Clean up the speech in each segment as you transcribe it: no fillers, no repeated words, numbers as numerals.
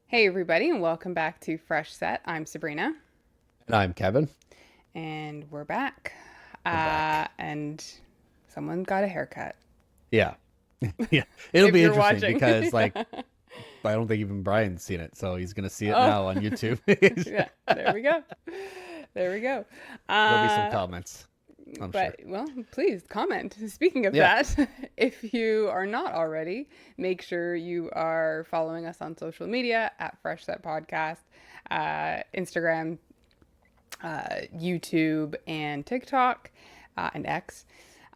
Hey everybody, and welcome back to Fresh Set. I'm Sabrina, And I'm Kevin. and we're back. We're back. And someone got a haircut. Yeah. Yeah. It'll If be you're interesting watching. because I don't think even Brian's seen it, so he's gonna see it Oh, now on YouTube. yeah, there we go. There we go. There'll be some Uh, comments, I'm sure. but, well, please comment. Speaking of Yeah. that, if you are not already, make sure you are following us on social media at Fresh Set Podcast, Instagram, YouTube, and TikTok, and X.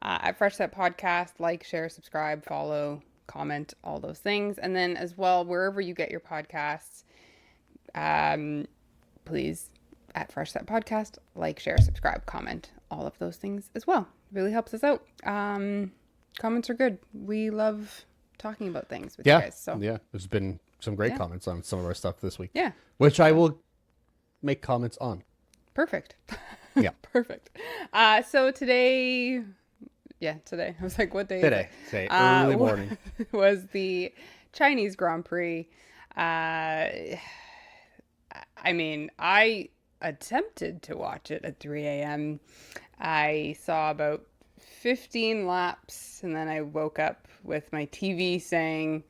At Fresh Set Podcast, like, share, subscribe, follow, comment, all those things. And then as well, wherever you get your podcasts, please, at Fresh Set Podcast, like, share, subscribe, comment, all of those things as well. It really helps us out. Comments are good. We love talking about things with you Yeah. guys. So, Yeah. There's been some great yeah. comments on some of our stuff this week, Yeah, which I will make comments on. perfect. Yeah. Perfect. So today, today. I was like, what day Today. is Say it? early morning. Was the Chinese Grand Prix. I mean, I attempted to watch it at 3 a.m. I saw about 15 laps, and then I woke up with my TV saying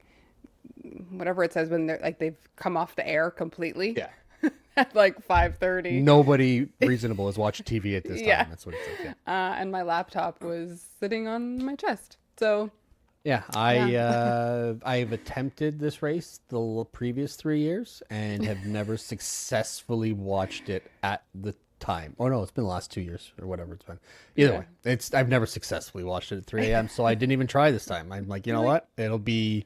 whatever it says when they're like they've come off the air completely Yeah. at like 5:30. Nobody reasonable has watched TV at this time. Yeah. That's what it says. Yeah. And my laptop was sitting on my chest. So, Yeah, yeah. I've attempted this race the previous 3 years and have never successfully watched it at the time. Oh no, it's been the last 2 years or whatever it's been. Either Yeah. way, I've never successfully watched it at 3 a.m. So I didn't even try this time. I'm like, you know what? It'll be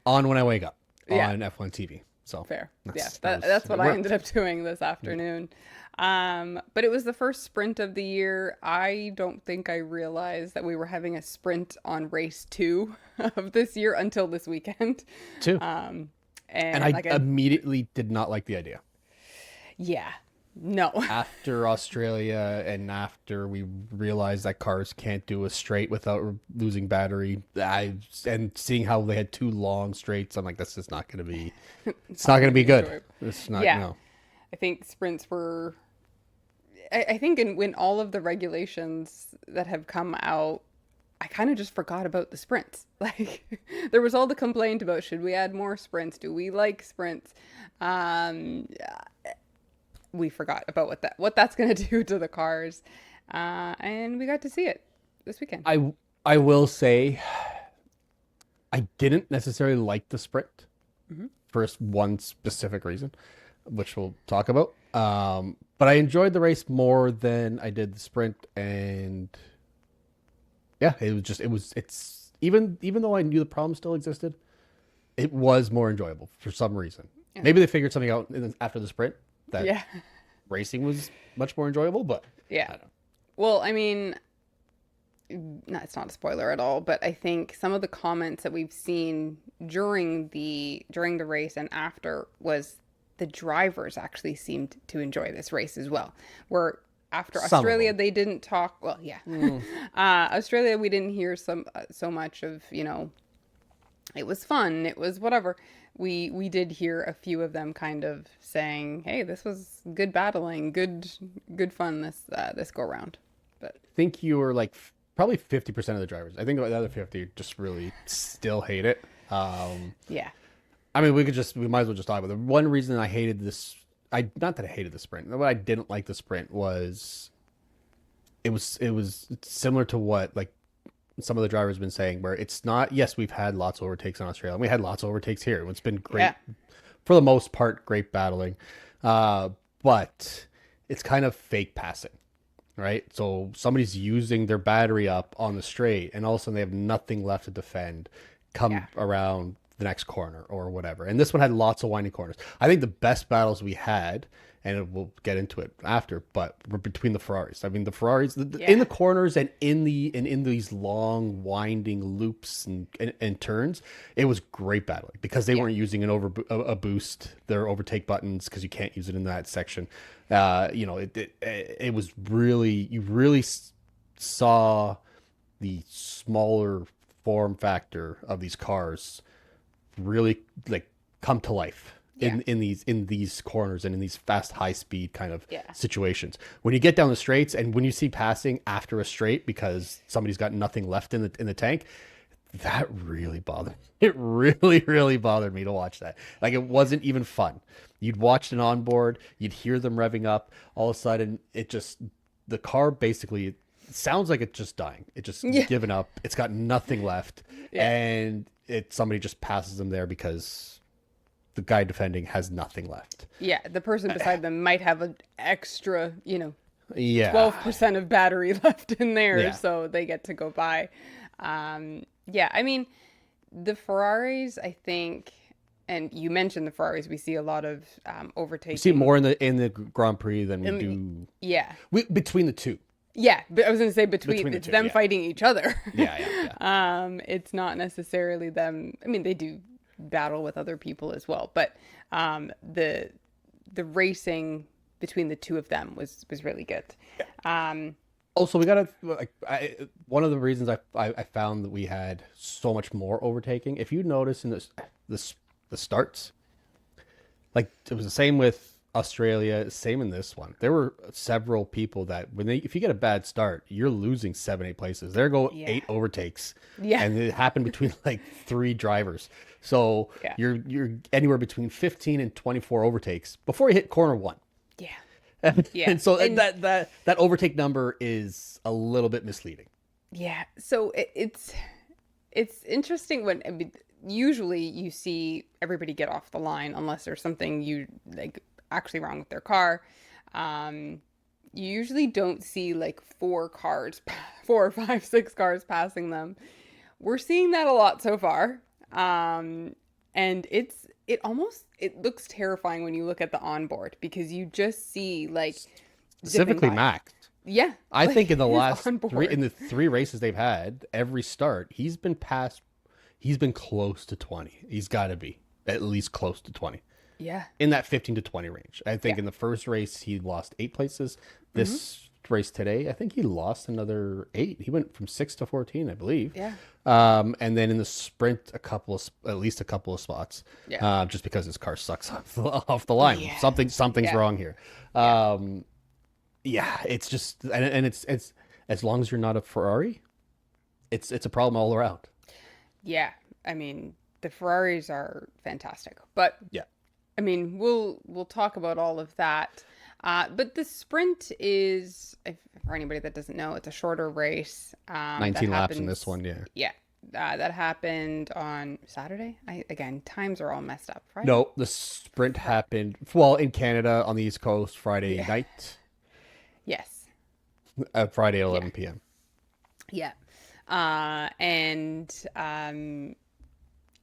on when I wake up Yeah. on F1 TV. So Fair. that's, Yeah, that was, that's it what I ended worked. up doing this afternoon. But it was the first sprint of the year. I don't think I realized that we were having a sprint on race two of this year until this weekend. Too. And And I like, immediately did not like the idea. yeah, no. After Australia and after we realized that cars can't do a straight without losing battery, and seeing how they had two long straights, I'm like, this is not going to be, it's not going to be good. enjoyable. It's not, Yeah. no. I think sprints were. I think when all of the regulations that have come out, I kind of just forgot about the sprints. Like there was all the complaint about should we add more sprints? Do we like sprints? Um, we forgot about what that's gonna do to the cars, and we got to see it this weekend. I will say, I didn't necessarily like the sprint for one specific reason, which we'll talk about. But I enjoyed the race more than I did the sprint, and yeah, it's even though I knew the problem still existed, it was more enjoyable for some reason. Yeah. Maybe they figured something out after the sprint that Yeah, racing was much more enjoyable, but I yeah. don't know. Well, I mean, no, it's not a spoiler at all, but I think some of the comments that we've seen during the race and after was the drivers actually seemed to enjoy this race as well. Where after Some of Australia, them. they didn't talk. Well, yeah, Australia, we didn't hear so much of it was fun, it was whatever. We did hear a few of them kind of saying, "Hey, this was good battling, good fun this go round." But I think you were like probably 50% of the drivers. I think the other 50 just really still hate it. yeah, I mean, we might as well just talk about it. The one reason I hated this, not that I hated the sprint. What I didn't like the sprint was it was similar to what like some of the drivers have been saying, where it's not. Yes, we've had lots of overtakes in Australia, and we had lots of overtakes here. It's been great yeah, for the most part, great battling, but it's kind of fake passing, right? So somebody's using their battery up on the straight, and all of a sudden they have nothing left to defend. Come yeah. around the next corner or whatever. And this one had lots of winding corners. I think the best battles we had, and we'll get into it after, but were between the Ferraris. I mean, the Ferraris in the corners and in these long winding loops and turns, it was great battling because they weren't using a boost, their overtake buttons, because you can't use it in that section. It was really, you really saw the smaller form factor of these cars really like come to life in these corners and in these fast high speed kind of situations. When you get down the straights and when you see passing after a straight because somebody's got nothing left in the tank, that really bothered. It really bothered me to watch that. Like, it wasn't even fun. You'd watch an onboard, you'd hear them revving up, all of a sudden the car basically, it sounds like it's just dying. It just given up. It's got nothing left. And somebody just passes them there because the guy defending has nothing left. Yeah, the person beside them might have an extra, 12% of battery left in there, so they get to go by. I mean, the Ferraris, I think, and you mentioned the Ferraris, we see a lot of overtaking. We see more in the Grand Prix than we do. Yeah. Between the two. Yeah, but I was going to say between it's them fighting each other. Yeah. It's not necessarily them. I mean, they do battle with other people as well, but the racing between the two of them was really good. Also, we gotta one of the reasons I found that we had so much more overtaking. If you notice in the starts, like it was the same with Australia, same in this one. There were several people that if you get a bad start, you're losing 7-8 places. There go 8 overtakes. Yeah. And it happened between like 3 drivers. So you're anywhere between 15 and 24 overtakes before you hit corner 1. Yeah. And so that overtake number is a little bit misleading. Yeah. So it's interesting when usually you see everybody get off the line unless there's something actually wrong with their car. You usually don't see like 4 or 5, 6 cars passing them. We're seeing that a lot so far. And it looks terrifying when you look at the onboard because you just see like specifically Max. Yeah. I think in the last 3 races they've had, every start, he's been close to 20. He's got to be at least close to 20. Yeah. In that 15 to 20 range. I think in the first race, he lost 8 places. This race today, I think he lost another 8. He went from 6 to 14, I believe. Yeah. And then in the sprint, at least a couple of spots. Yeah. Just because his car sucks off the line. Yeah. Something's wrong here. It's just, and it's as long as you're not a Ferrari, it's a problem all around. Yeah. I mean, the Ferraris are fantastic, but I mean, we'll talk about all of that. But the sprint is, for anybody that doesn't know, it's a shorter race. 19 laps in this one, Yeah. That happened on Saturday. Again, times are all messed up. Friday? No, the sprint happened, in Canada on the East Coast, Friday night. Yes. Friday at 11 p.m. Yeah.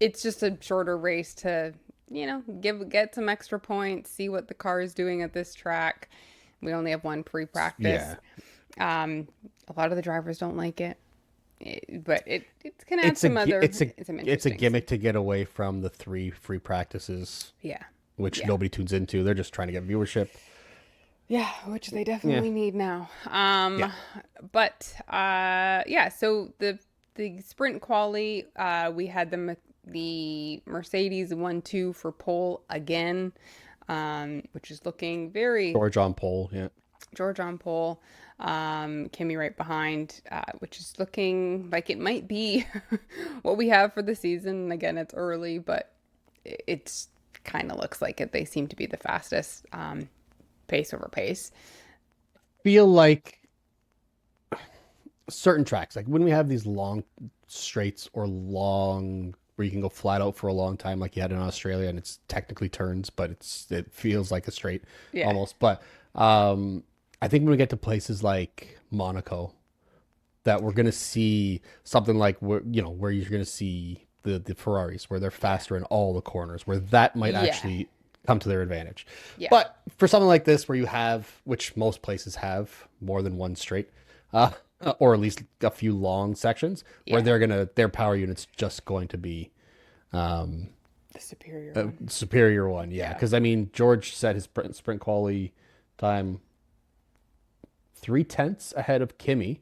It's just a shorter race to, get some extra points, see what the car is doing at this track. We only have one pre-practice. Yeah. A lot of the drivers don't like it, but it can add some it's a gimmick to get away from the 3 free practices. Yeah. Which nobody tunes into. They're just trying to get viewership. Yeah, which they definitely need now. So the sprint quali, we had the Mercedes 1-2 for pole again, which is looking very... George on pole, yeah. George on pole, Kimi right behind, which is looking like it might be what we have for the season. Again, it's early, but it's kind of looks like it. They seem to be the fastest, pace over pace. Feel like certain tracks, like when we have these long straights or long where you can go flat out for a long time, like you had in Australia, and it's technically turns, but it feels like a straight almost. But I think when we get to places like Monaco, that we're gonna see something like where you're gonna see the Ferraris, where they're faster in all the corners, where that might Yeah. actually come to their advantage. Yeah. But for something like this, where you have, which most places have, more than one straight, uh, or at least a few long sections, where Yeah. their power unit's just going to be The superior a one. superior one. Yeah, Yeah. because I mean, George set his sprint quali time 3/10 ahead of Kimmy,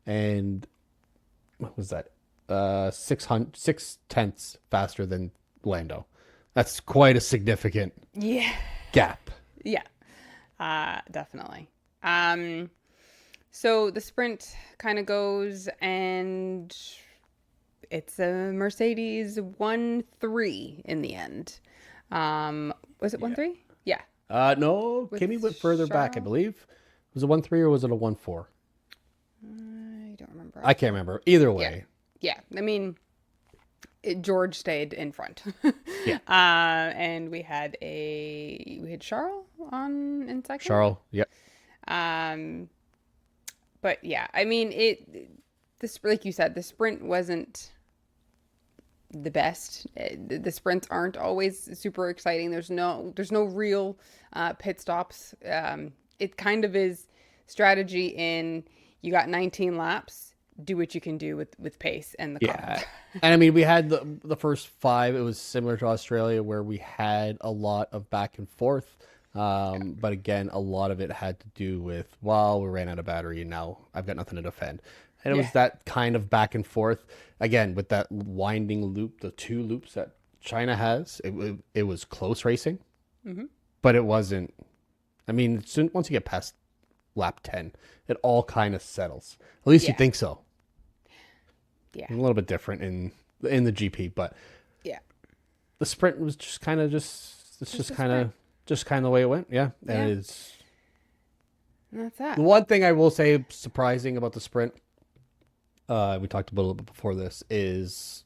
and what was that? 6/10 faster than Lando. That's quite a significant Yeah. gap. Yeah. Definitely. So the sprint kind of goes, and it's a Mercedes 1-3 in the end. Was it 1-3? Yeah. No, With Kimmy went further back, I Charles? believe. Was it 1-3 or was it a 1-4? I don't remember. I can't remember. Either way, Yeah. I mean, George stayed in front. yeah. And we had Charles on in second. Charles, yeah. Um, but yeah, I mean, this, like you said, the sprint wasn't the best. The sprints aren't always super exciting. There's no real pit stops. It kind of is strategy in, you got 19 laps, do what you can do with pace and the car. Yeah. And I mean, we had the first five. It was similar to Australia, where we had a lot of back and forth. But again, a lot of it had to do with, well, we ran out of battery and now I've got nothing to defend. And it was Yeah. that kind of back and forth. Again, with that winding loop, the two loops that China has, it was close racing, but it wasn't. I mean, once you get past lap 10, it all kind of settles. At least you Yeah. think so. Yeah. A little bit different in the GP, but Yeah. the sprint was just kind of it's Just just a kind of sprint. just kind of the way it went. Yeah, Yeah. and it's And that's that. the one thing I will say surprising about the sprint. We talked a little bit before this, is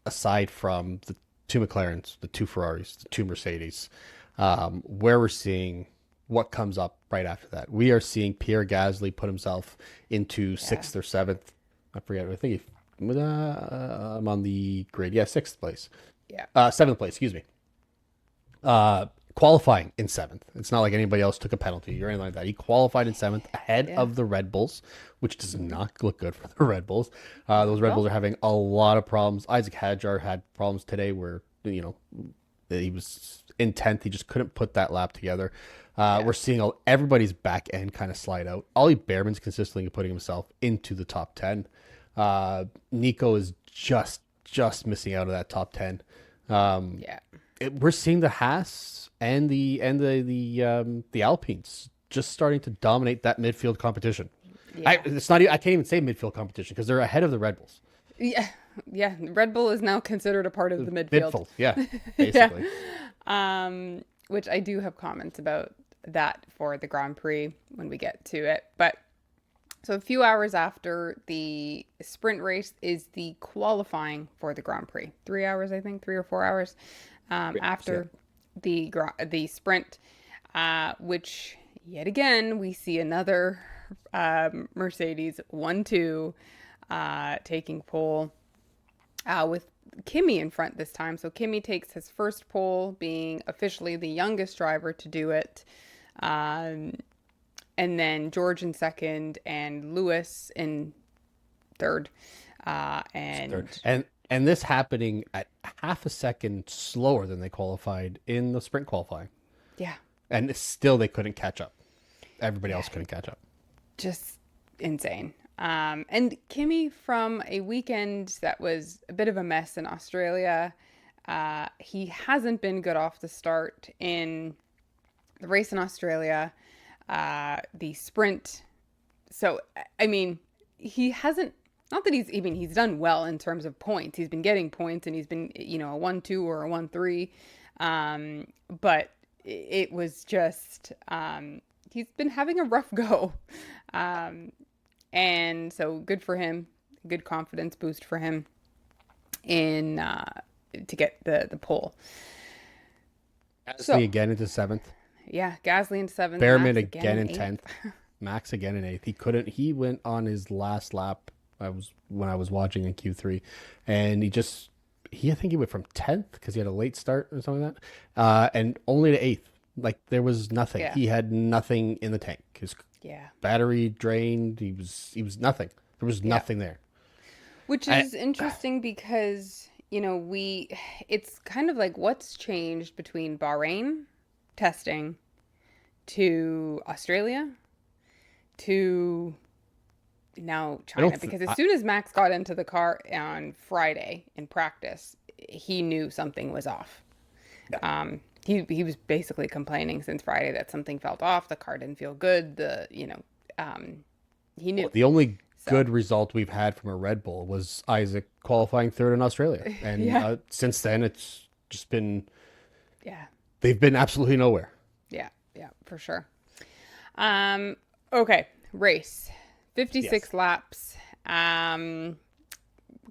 aside from the two McLarens, the two Ferraris, the two Mercedes, where we're seeing what comes up right after that. We are seeing Pierre Gasly put himself into sixth or seventh. I forget. I think I'm on the grid. Yeah, sixth place. Yeah. Seventh place. Excuse me. Qualifying in seventh. It's not like anybody else took a penalty or anything like that. He qualified in seventh ahead Yeah. of the Red Bulls, which does not look good for the Red Bulls. Those Red Bulls are having a lot of problems. Isaac Hadjar had problems today where, he was in 10th. He just couldn't put that lap together. We're seeing everybody's back end kind of slide out. Ollie Behrman's consistently putting himself into the top 10. Nico is just missing out of that top 10. Yeah. We're seeing the Haas and the Alpines just starting to dominate that midfield competition. Yeah. It's not. I can't even say midfield competition because they're ahead of the Red Bulls. Yeah. Yeah. Red Bull is now considered a part of the midfield. Yeah, basically. Which I do have comments about that for the Grand Prix when we get to it. But so a few hours after the sprint race is the qualifying for the Grand Prix. 3 hours, I think, 3 or 4 hours after the sprint, which yet again we see another Mercedes 1-2 taking pole with Kimi in front this time. So Kimi takes his first pole, being officially the youngest driver to do it. And then George in second and Lewis in third. And this happening at half a second slower than they qualified in the sprint qualifying, Yeah, and still they couldn't catch up. Everybody else couldn't catch up. just insane. And Kimi, from a weekend that was a bit of a mess in Australia, he hasn't been good off the start in the race in Australia, the sprint. So, I mean, he hasn't, not that he's done well in terms of points. He's been getting points and he's been, a 1-2 or a 1-3. But it was just, he's been having a rough go. And so good for him, good confidence boost for him in to get the pole. Gasly again into seventh. Yeah, Gasly in seventh. Behrman Max again in eighth. 10th. Max again in 8th. He went on his last lap. When I was watching in Q3, and I think he went from 10th because he had a late start or something like that, and only to 8th. Like there was nothing. Yeah. He had nothing in the tank. His Yeah. battery drained. He was nothing. There was Yeah. nothing there. Which I, is interesting because, it's kind of like what's changed between Bahrain testing to Australia to now I don't. China. Because as soon as Max got into the car on Friday in practice, he knew something was off. Yeah. He was basically complaining since Friday that something felt off. The car didn't feel good. He knew. The only So good result we've had from a Red Bull was Isaac qualifying third in Australia, and yeah, since then it's just been yeah, they've been absolutely nowhere. yeah, yeah, for sure. Um, okay, race, 56 Yes. laps.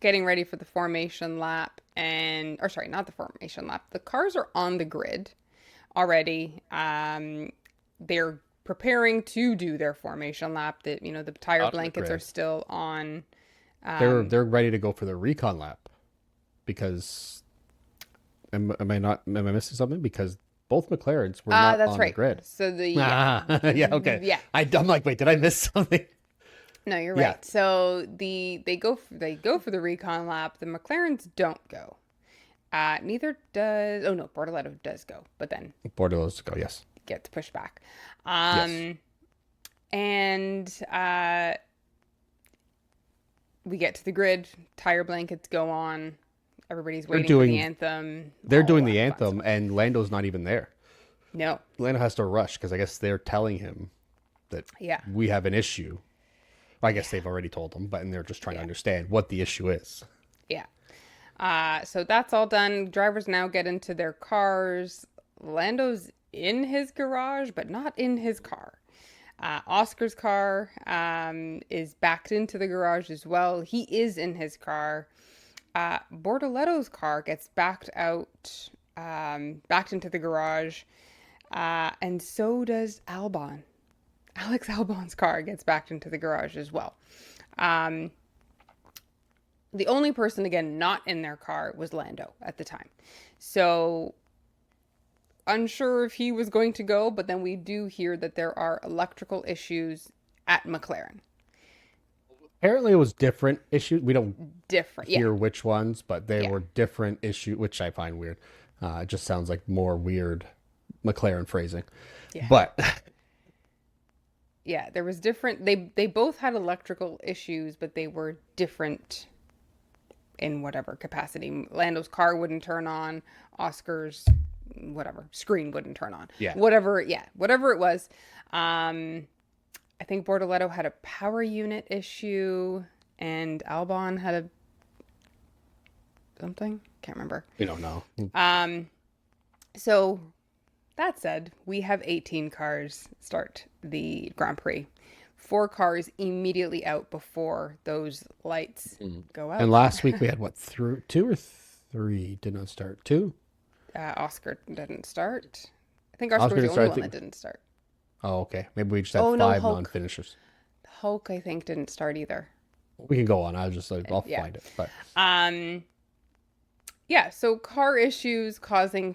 Getting ready for the formation lap, or sorry, not the formation lap. The cars are on the grid already. They're preparing to do their formation lap. The tire Out of the blankets are grid. still on. They're ready to go for the recon lap because am I not am I missing something? Because both McLarens were not That's on the right. grid. So Yeah, okay. yeah. I'm like, wait, did I miss something? No, you're Yeah, right. So they go for the recon lap. The McLarens don't go. Neither does. Oh no, Bortoleto does go, but then Bordeaux to go. Yes, gets pushed back. yes. And we get to the grid. Tire blankets go on. Everybody's They're waiting for the doing anthem. they're All doing that the fun anthem, stuff. and Lando's not even there. No. Lando has to rush because I guess they're telling him that Yeah. we have an issue. I guess they've already told him, but and they're just trying to Yeah. understand what the issue is. Yeah. So that's all done. Drivers now get into their cars. Lando's in his garage, but not in his car. Oscar's car is backed into the garage as well. He is in his car. Bortoletto's car gets backed out, backed into the garage, and so does Albon. Alex Albon's car gets backed into the garage as well. Um, the only person, again, not in their car was Lando at the time. So unsure if he was going to go, but then we do hear that there are electrical issues at McLaren. Apparently, it was different issues. We don't Different. Yeah. hear which ones, but they Yeah. were different issue, which I find weird. It just sounds like more weird McLaren phrasing. Yeah. But Yeah, there was different. They both had electrical issues, but they were different in whatever capacity. Lando's car wouldn't turn on. Oscar's whatever screen wouldn't turn on. Yeah. Whatever. Yeah. Whatever it was. I think Bortoleto had a power unit issue, and Albon had a something. Can't remember. we don't know. So that said, we have 18 cars start the Grand Prix. 4 cars immediately out before those lights go out. And last week we had what, through 2 or 3 did not start. 2? Oscar didn't start. I think Oscar Oscar was the didn't only start, I one that think- didn't start. Oh, okay. Maybe we just had Oh, no, 5 Hulk. non-finishers. Hulk, I think, didn't start either. We can go on. I'll Yeah. find it. But Yeah, so car issues causing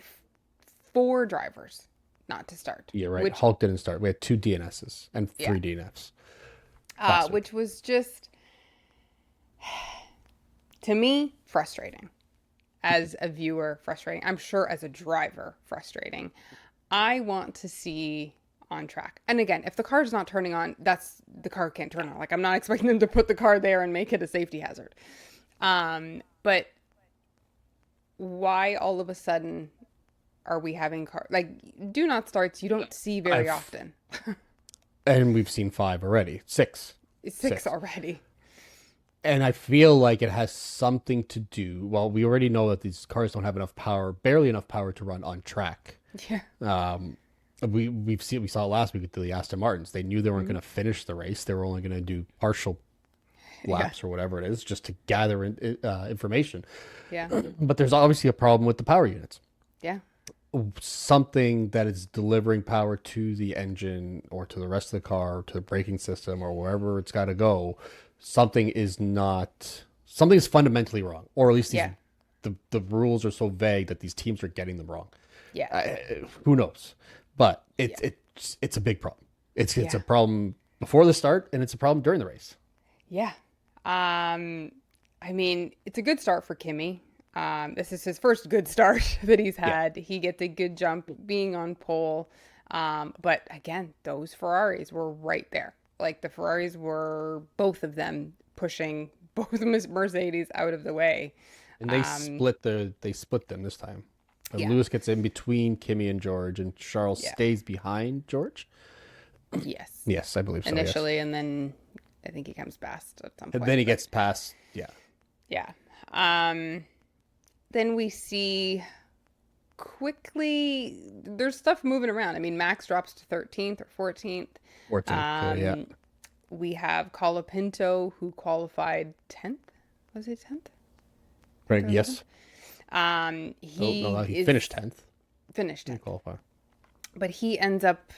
4 drivers not to start. you're right. Which, Hulk didn't start. We had 2 DNSs and 3 Yeah. DNFs. Classic. which was just, to me, frustrating. As a viewer, frustrating. I'm sure as a driver, frustrating. I want to see on track. And again, if the car's not turning on, the car can't turn on. Like, I'm not expecting them to put the car there and make it a safety hazard. But why all of a sudden are we having do not starts you don't see very I've- often. And we've seen 5 already. 6. It's Six. 6 already. And I feel like it has something to do. Well, we already know that these cars don't have enough power, barely enough power to run on track. Yeah. We saw it last week with the Aston Martins. They knew they weren't going to finish the race. They were only going to do partial laps or whatever it is, just to gather information. Yeah. But there's obviously a problem with the power units. Yeah. Something that is delivering power to the engine or to the rest of the car, or to the braking system, or wherever it's got to go. Something is fundamentally wrong, or at least these Yeah. the rules are so vague that these teams are getting them wrong. Yeah. Who knows? But Yeah. it's a big problem. It's a Yeah. problem before the start, and it's a problem during the race. Yeah. I mean, it's a good start for Kimmy. This is his first good start that he's Yeah, had. He gets a good jump being on pole. But again, those Ferraris were right there. Like the Ferraris were both of them pushing both Mercedes out of the way. and Um, they split them this time. yeah. Lewis gets in between Kimmy and George, and Charles Yeah. stays behind George. Yes. Yes, I believe so. Yes, Initially, and then I think he comes past at some and point. then he But gets past. Yeah, yeah. Um, then we see quickly there's stuff moving around. I mean, Max drops to 13th or 14th. 14th. Yeah, Um, we have Colapinto who qualified 10th. Was he 10th? right. Yes. Oh He no, he is finished 10th. finished Didn't 10th, qualify. but he ends up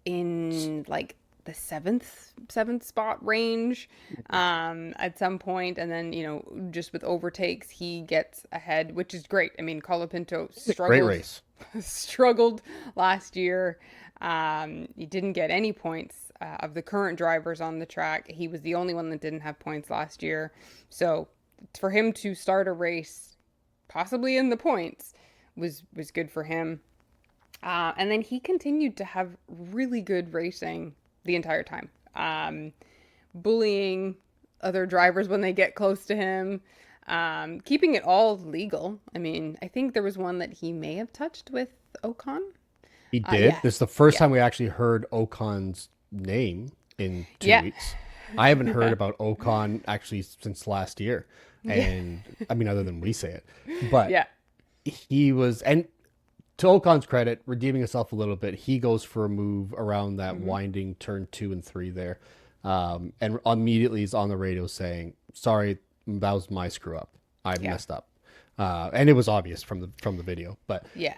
in like the seventh spot range at some point, and then just with overtakes he gets ahead, which is great. I mean, Colapinto Great struggled race. struggled last year. He didn't get any points of the current drivers on the track. He was the only one that didn't have points last year. So for him to start a race, possibly in the points, was good for him. And then he continued to have really good racing the entire time, bullying other drivers when they get close to him, keeping it all legal. I mean, I think there was one that he may have touched with Ocon. He did. Yeah, This is the first yeah, time we actually heard Ocon's name in 2 yeah, weeks. I haven't heard about Ocon actually since last year. And I mean, other than we say it, but yeah, he was, and to Ocon's credit, redeeming himself a little bit. He goes for a move around that winding turn 2 and 3 there. And immediately he's on the radio saying, sorry, that was my screw up. I yeah, messed up. And it was obvious from the video, but yeah,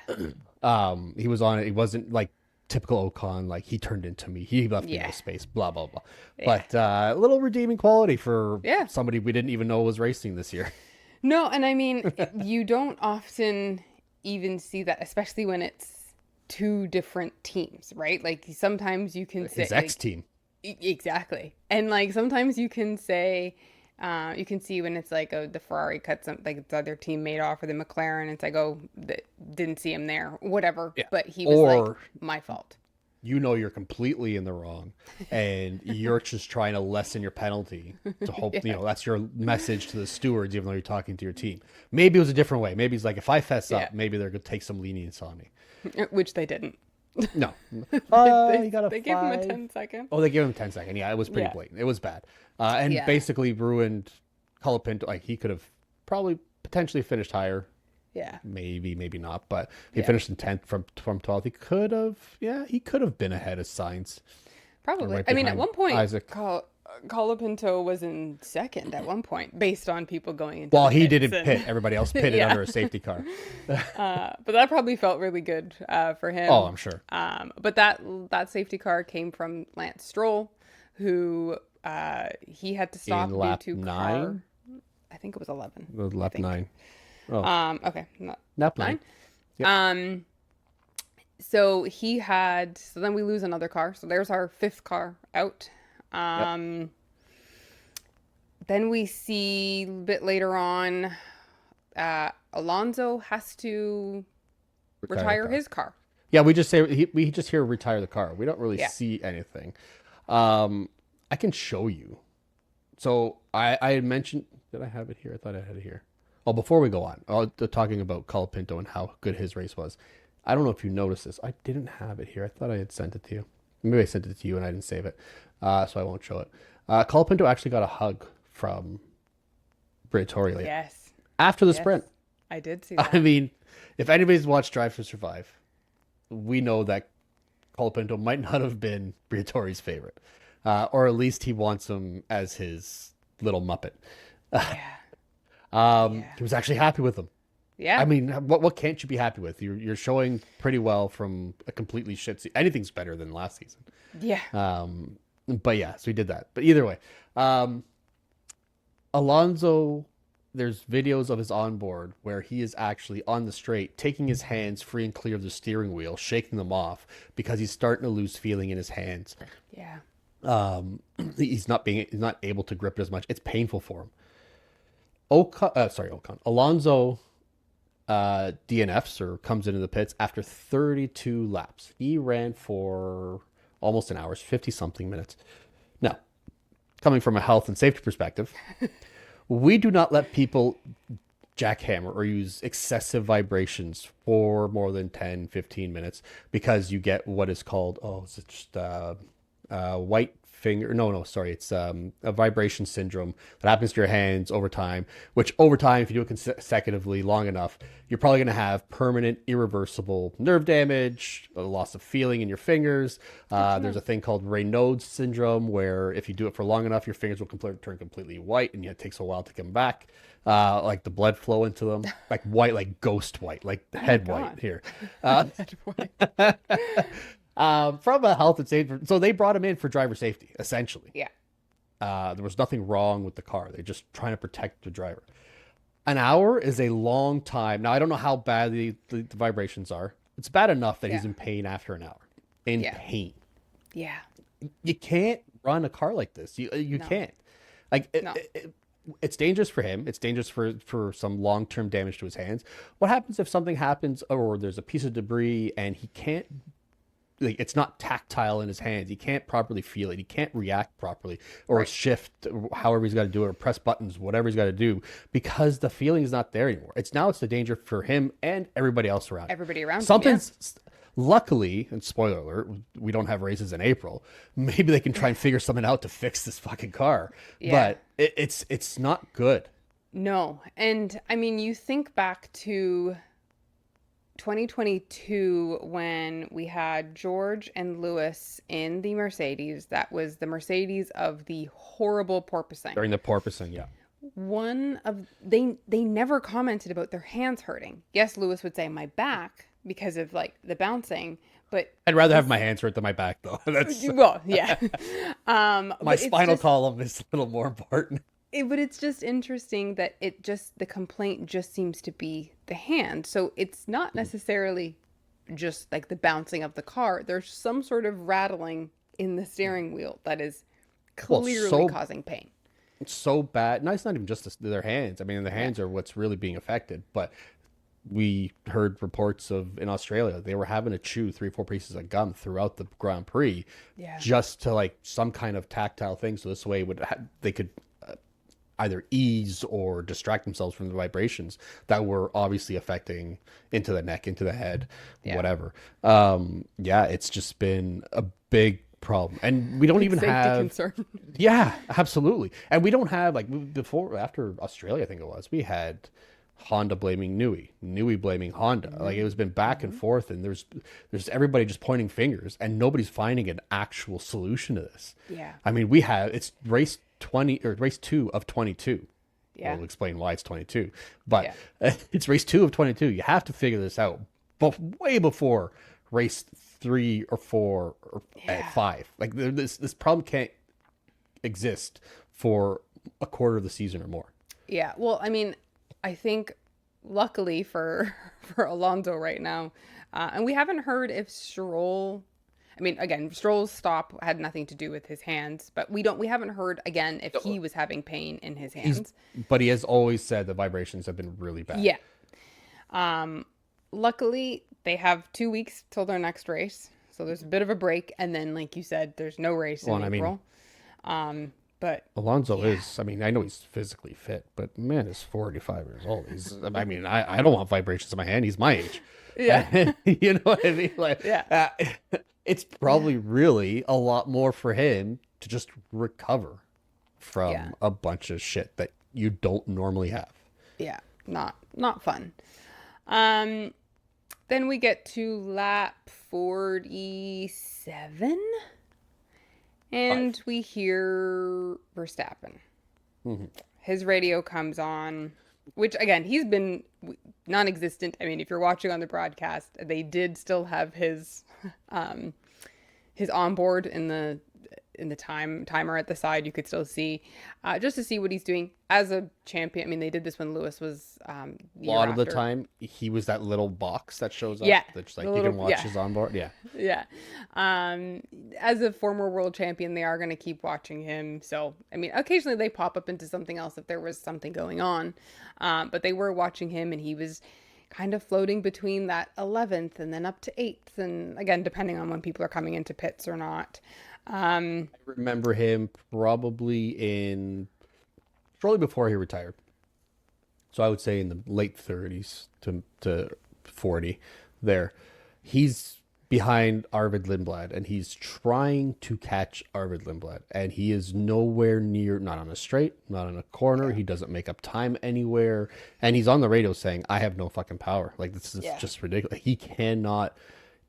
he was on it. It wasn't like typical Ocon, like he turned into me. He left me no yeah, space, blah, blah, blah. yeah, But a little redeeming quality for yeah. somebody we didn't even know was racing this year. No, and I mean, you don't often even see that, especially when it's two different teams, right? Like sometimes you can say His ex team. exactly, and like sometimes you can say, you can see when it's like, oh, the Ferrari cut some, like the other teammate off, or the McLaren. It's like, oh, didn't see him there, whatever. Yeah. But he was like, Or my fault. you know you're completely in the wrong and you're just trying to lessen your penalty to hope, that's your message to the stewards, even though you're talking to your team. Maybe it was a different way. Maybe it's like, if I fess Yeah. up, maybe they're going to take some lenience on me. Which they didn't. No. They, You got a they gave him a 5. 10-second. Oh, they gave him 10 second. Yeah, it was pretty Yeah. blatant. It was bad. And Yeah. basically ruined Colapinto. Like, he could have probably potentially finished higher. Yeah. Maybe, maybe not. But he Yeah. finished in 10th from 12th. He could have been ahead of Sainz. Probably. right I mean, at behind one point, Isaac. Colapinto was in second at one point, based on people going into Well, the he pits didn't and- pit. Everybody else pitted Yeah. under a safety car. But that probably felt really good for him. Oh, I'm sure. But that safety car came from Lance Stroll, who he had to stop In due lap to 9? car. I think it was 11. The lap think. 9. Oh, Okay, not lap 9. 9. Yep. So then we lose another car. So there's our fifth car out. Then we see a bit later on, Alonso has to retire his car. Yeah, we just say we just hear retire the car. We don't really Yeah. see anything. I can show you. So I had mentioned, did I have it here? I thought I had it here. Oh, before we go on, talking about Colapinto and how good his race was. I don't know if you noticed this. I didn't have it here. I thought I had sent it to you. Maybe I sent it to you and I didn't save it, so I won't show it. Colapinto actually got a hug from Briatore Yes. after the Yes. sprint. I did see that. I mean, if anybody's watched Drive to Survive, we know that Colapinto might not have been Briatore's favorite, or at least he wants him as his little Muppet. Yeah. He was actually happy with him. Yeah. I mean, what can't you be happy with? You're showing pretty well from a completely shit season. Anything's better than last season. Yeah. But yeah, so he did that. But either way, Alonso there's videos of his onboard where he is actually on the straight, taking his hands free and clear of the steering wheel, shaking them off because he's starting to lose feeling in his hands. Yeah. He's not able to grip it as much. It's painful for him. Ocon. Alonso DNFs or comes into the pits after 32 laps. He ran for almost an hour, 50 something minutes. Now, coming from a health and safety perspective, we do not let people jackhammer or use excessive vibrations for more than 10, 15 minutes because you get what is called, is it just white finger? No, sorry. It's a vibration syndrome that happens to your hands over time, which over time, if you do it consecutively long enough, you're probably going to have permanent, irreversible nerve damage, a loss of feeling in your fingers. There's a thing called Raynaud's syndrome where if you do it for long enough, your fingers will turn completely white and it takes a while to come back. Like the blood flow into them, like white, like ghost white, like head white here. Head white. From a health and safety, so they brought him in for driver safety, essentially. Yeah. There was nothing wrong with the car. They're just trying to protect the driver. An hour is a long time. Now, I don't know how bad the vibrations are. It's bad enough that he's in pain after an hour. In pain. Yeah. You can't run a car like this. You can't. Like, it's dangerous for him. It's dangerous for some long-term damage to his hands. What happens if something happens or there's a piece of debris and he can't, like, it's not tactile in his hands. He can't properly feel it. He can't react properly or shift however he's got to do it or press buttons, whatever he's got to do because the feeling is not there anymore. It's the danger for him and everybody else around. Everybody around Something's luckily, and spoiler alert, we don't have races in April. Maybe they can try and figure something out to fix this fucking car. Yeah. But it's not good. No. And I mean, you think back to 2022 when we had George and Lewis in the Mercedes. That was the Mercedes of the horrible porpoising. During the porpoising, yeah. They never commented about their hands hurting. Yes, Lewis would say my back because of like the bouncing, but I'd rather have my hands hurt than my back though. That's well, yeah. My spinal column is a little more important. But it's just interesting that the complaint just seems to be the hand. So it's not necessarily just like the bouncing of the car. There's some sort of rattling in the steering wheel that is clearly causing pain. It's so bad. No, it's not even just their hands. I mean, the hands are what's really being affected. But we heard reports of in Australia, they were having to chew 3-4 pieces of gum throughout the Grand Prix just to like some kind of tactile thing. So this way they could either ease or distract themselves from the vibrations that were obviously affecting into the neck, into the head, whatever. It's just been a big problem. And we don't even have concern. Yeah, absolutely. And we don't have after Australia, I think it was, we had Honda blaming Newey blaming Honda. Like it was been back and forth, and there's everybody just pointing fingers, and nobody's finding an actual solution to this. Yeah. I mean, it's race 2 of 22. Yeah. We'll explain why it's 22, but it's race 2 of 22. You have to figure this out, but way before race 3 or 4 or 5. Like this problem can't exist for a quarter of the season or more. Yeah. Well, I mean, I think luckily for Alonso right now, and we haven't heard if Stroll. I mean, again, Stroll's stop had nothing to do with his hands, but we haven't heard again if he was having pain in his hands. But he has always said the vibrations have been really bad. Yeah. Luckily, they have 2 weeks till their next race, so there's a bit of a break, and then, like you said, there's no race in April. But Alonso is, I mean, I know he's physically fit, but man, he's 45 years old. I mean, I don't want vibrations in my hand. He's my age. Yeah. You know what I mean? Like, it's probably really a lot more for him to just recover from a bunch of shit that you don't normally have. Yeah, not fun. Then we get to lap 47. And we hear Verstappen. Mm-hmm. His radio comes on, which, again, he's been non-existent. I mean, if you're watching on the broadcast, they did still have his onboard in the in the timer at the side, you could still see, just to see what he's doing as a champion. I mean, they did this when Lewis was the A year lot of the after. time, he was that little box that shows up Yeah, that's the like you little can watch yeah his onboard. Yeah. yeah. As a former world champion, they are going to keep watching him. So I mean, occasionally they pop up into something else if there was something going on, but they were watching him, and he was kind of floating between that 11th and then up to 8th, and again, depending on when people are coming into pits or not. Um, I remember him probably in shortly before he retired. So I would say in the late 30s to 40 there. He's behind Arvid Lindblad and he's trying to catch Arvid Lindblad and he is nowhere near, not on a straight, not on a corner. yeah, He doesn't make up time anywhere. And he's on the radio saying, I have no fucking power. Like this is yeah, just ridiculous. He cannot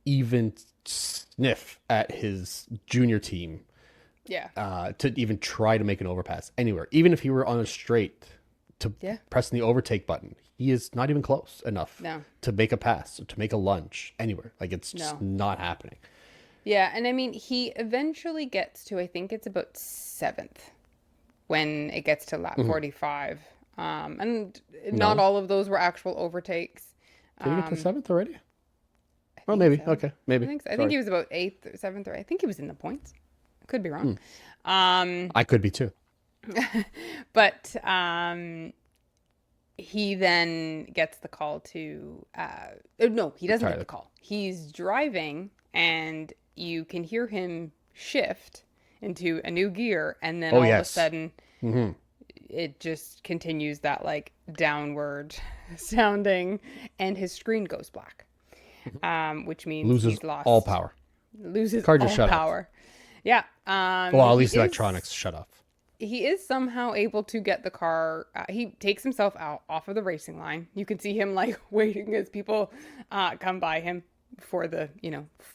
even sniff at his junior team yeah, to even try to make an overpass anywhere. Even if he were on a straight to yeah. pressing the overtake button, he is not even close enough No, to make a pass, to make a lunge anywhere. Like it's just no. not happening. Yeah, and I mean, he eventually gets to, I think it's about 7th when it gets to lap Mhm. 45. And not No, all of those were actual overtakes. did he get to Um, seventh already? I Well, think maybe. so. Okay, I maybe. think so. I think Sorry, he was about 8th or 7th, or I think he was in the points. Could be wrong. hmm. Um, I could be too. but he then gets the call to no, he doesn't get Retire. the call. He's driving and you can hear him shift into a new gear, and then Oh all of a yes. sudden Hmm. it just continues that like downward sounding, and his screen goes black, which means Loses he's all lost, power. loses Car just all shut off. power. Yeah. Well, at He least is electronics shut off. he is somehow able to get the car. He takes himself out off of the racing line. You can see him like waiting as people come by him for the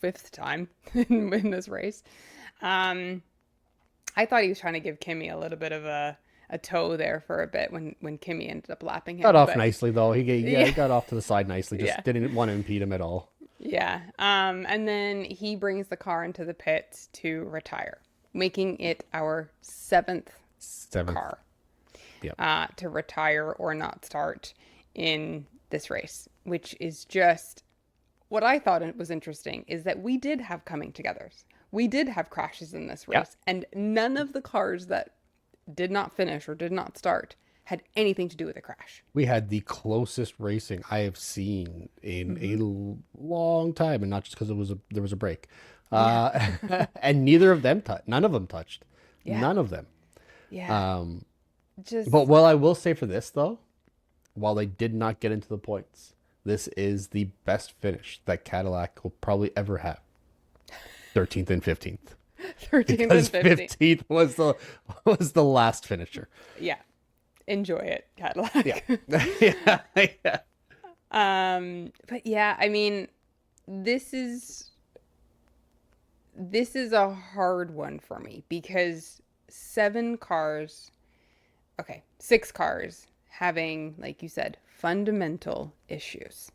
5th time in this race. Um, I thought he was trying to give Kimmy a little bit of a toe there for a bit when Kimmy ended up lapping Got him. off But nicely though. Yeah, yeah, he got off to the side nicely. yeah, Just didn't want to impede him at all. yeah. And then he brings the car into the pits to retire, making it our 7th Seventh. car Yep. to retire or not start in this race, which is just what I thought it was interesting is that we did have coming togethers. We did have crashes in this Yeah. race, and none of the cars that did not finish or did not start had anything to do with a crash. We had the closest racing I have seen in a Hmm. long time, and not just because there was a break. Yeah. And neither of them touched. None of them touched. Yeah. None of them. Yeah. Um, Just, but what I will say for this though, while they did not get into the points, this is the best finish that Cadillac will probably ever have. 13th and 15th. 13th and Because 15th. 15th was the last finisher. Yeah. Enjoy it, Yeah. Cadillac. Yeah. Yeah. But yeah, I mean, this is this is a hard one for me because 7 cars, okay, 6 cars having, like you said, fundamental issues.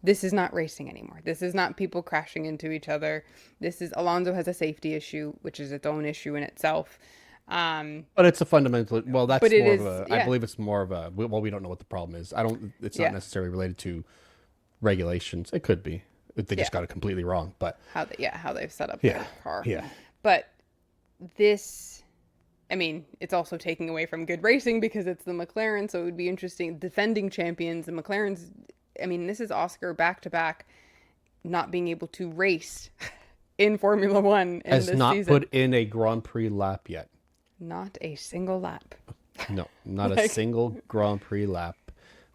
This is not racing anymore. This is not people crashing into each other. This is Alonso has a safety issue, which is its own issue in itself. But it's a fundamental. Well, that's But it more of is, a. I yeah, believe it's more of a. Well, we don't know what the problem is. I don't. It's not yeah, necessarily related to regulations. It could be. They yeah. just got it completely wrong. But How they've set up yeah, their car. yeah, But this, I mean, it's also taking away from good racing because it's the McLaren, so it would be interesting. Defending champions, the McLaren's, I mean, this is Oscar back to back not being able to race in Formula One in has this not season. put in a Grand Prix lap yet. Not a single lap. No, not a Like, single Grand Prix lap.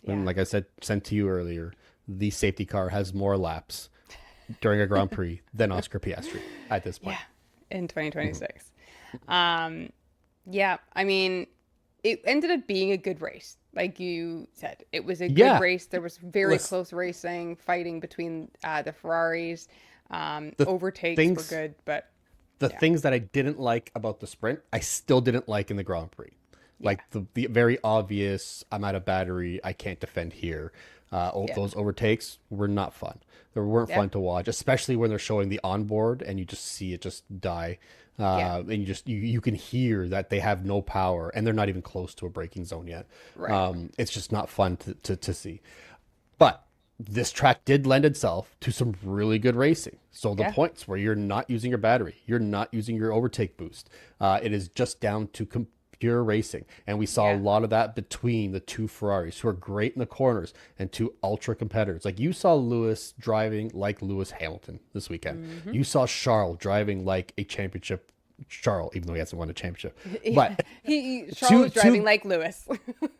And yeah, like I said, sent to you earlier, the safety car has more laps during a Grand Prix than Oscar Piastri at this point. yeah, in 2026. Um, yeah, I mean, it ended up being a good race. Like you said, it was a good Yeah, race. There was very listen, close racing, fighting between the Ferraris. the Overtakes were things good, but the yeah, things that I didn't like about the sprint, I still didn't like in the Grand Prix. yeah, Like the very obvious, I'm out of battery, I can't defend here. yeah, Those overtakes were not fun. They weren't yeah, fun to watch, especially when they're showing the onboard and you just see it just die. Yeah. And you can hear that they have no power, and they're not even close to a braking zone yet. Right. It's just not fun to see. But this track did lend itself to some really good racing. So the Yeah. points where you're not using your battery, you're not using your overtake boost, it is just down to pure racing. And we saw a Yeah. lot of that between the two Ferraris, who are great in the corners, and two ultra competitors. Like, you saw Lewis driving like Lewis Hamilton this weekend. Mm-hmm. You saw Charles driving like a championship Charles, even though he hasn't won a championship. Yeah. But Charles was driving two like Lewis.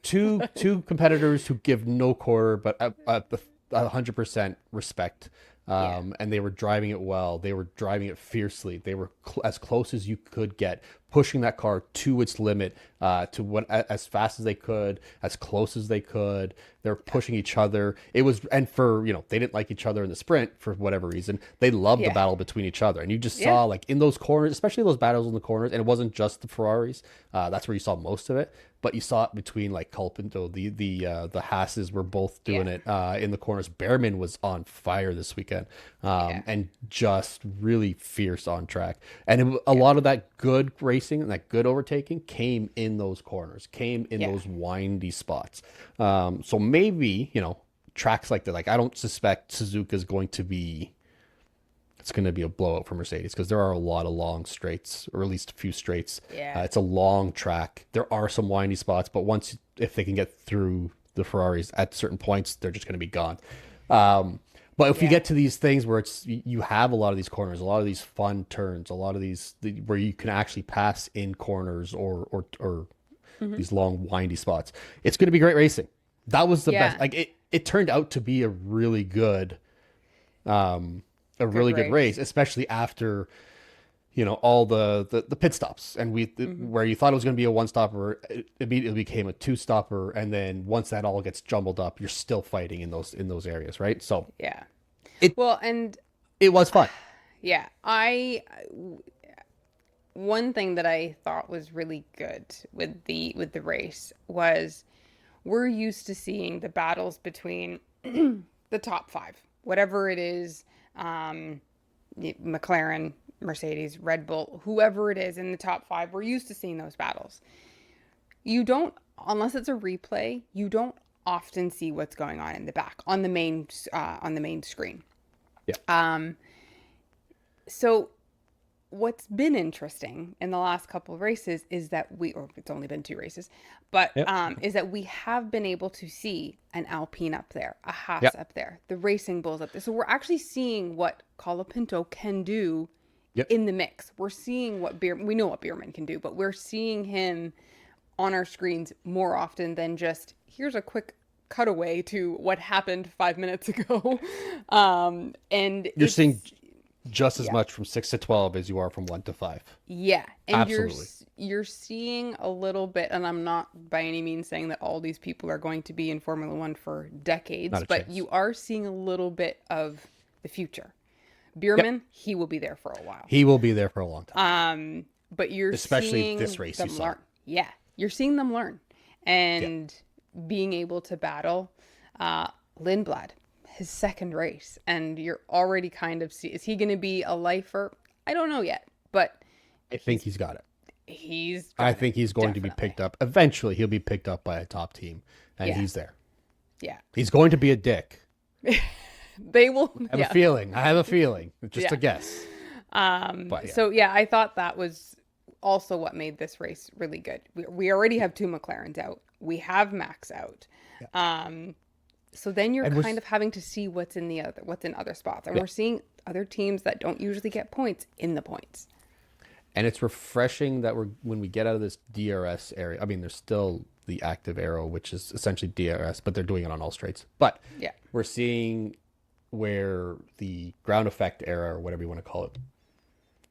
two competitors who give no quarter, but 100% respect. Yeah. And they were driving it well. They were driving it fiercely. They were as close as you could get, pushing that car to its limit, to what as fast as they could, as close as they could. They're pushing each other. It was, and for, they didn't like each other in the sprint for whatever reason. They loved the Yeah. battle between each other, and you just Yeah. saw, like, in those corners, especially those battles in the corners. And it wasn't just the Ferraris. That's where you saw most of it. But you saw it between, like, Colpinto, the Hasses were both doing it in the corners. Behrman was on fire this weekend, and just really fierce on track. And a lot of that good racing and that good overtaking came in those corners, came in those windy spots. So maybe, tracks like that, like, I don't suspect Suzuka is going to be, it's going to be a blowout for Mercedes, because there are a lot of long straights, or at least a few straights. Yeah. It's a long track. There are some windy spots, but if they can get through the Ferraris at certain points, they're just going to be gone. But if you get to these things where you have a lot of these corners, a lot of these fun turns, a lot of these where you can actually pass in corners, or these long windy spots, it's going to be great racing. That was the best. Like, it turned out to be a really good, good race, especially after, all the pit stops, and where you thought it was going to be a one stopper, it immediately became a two stopper. And then once that all gets jumbled up, you're still fighting in those areas. Right. So Yeah. it was fun. Yeah. One thing that I thought was really good with the race was, we're used to seeing the battles between the top five, whatever it is, McLaren, Mercedes, Red Bull, whoever it is in the top five. We're used to seeing those battles. You don't, unless it's a replay, you don't often see what's going on in the back on the main screen. Yeah. So what's been interesting in the last couple of races is that it's only been 2 races, but is that we have been able to see an Alpine up there, a Haas up there, the Racing Bulls up there. So we're actually seeing what Colapinto can do in the mix. We're seeing we know what Beerman can do, but we're seeing him on our screens more often than just, here's a quick cutaway to what happened 5 minutes ago. And you're seeing just as much from 6 to 12 as you are from 1 to 5. Yeah. And absolutely. You're seeing a little bit, and I'm not by any means saying that all these people are going to be in Formula One for decades, but you are seeing a little bit of the future. Beerman, he will be there for a while. He will be there for a long time. But you're especially seeing this race them you saw. learn. Yeah. You're seeing them learn and being able to battle. Lindblad, his second race, and you're already kind of is he going to be a lifer? I don't know yet, but I think he's got it. I think he's going to be picked up. Eventually, he'll be picked up by a top team, and he's there. Yeah. He's going to be a dick. They will. I have a feeling. Just a guess. So I thought that was also what made this race really good. We already have 2 McLarens out. We have Max out. So then you're kind of having to see what's in other spots, and we're seeing other teams that don't usually get points in the points. And it's refreshing that when we get out of this DRS area. I mean, there's still the active arrow, which is essentially DRS, but they're doing it on all straights. But we're seeing where the ground effect era, or whatever you want to call it,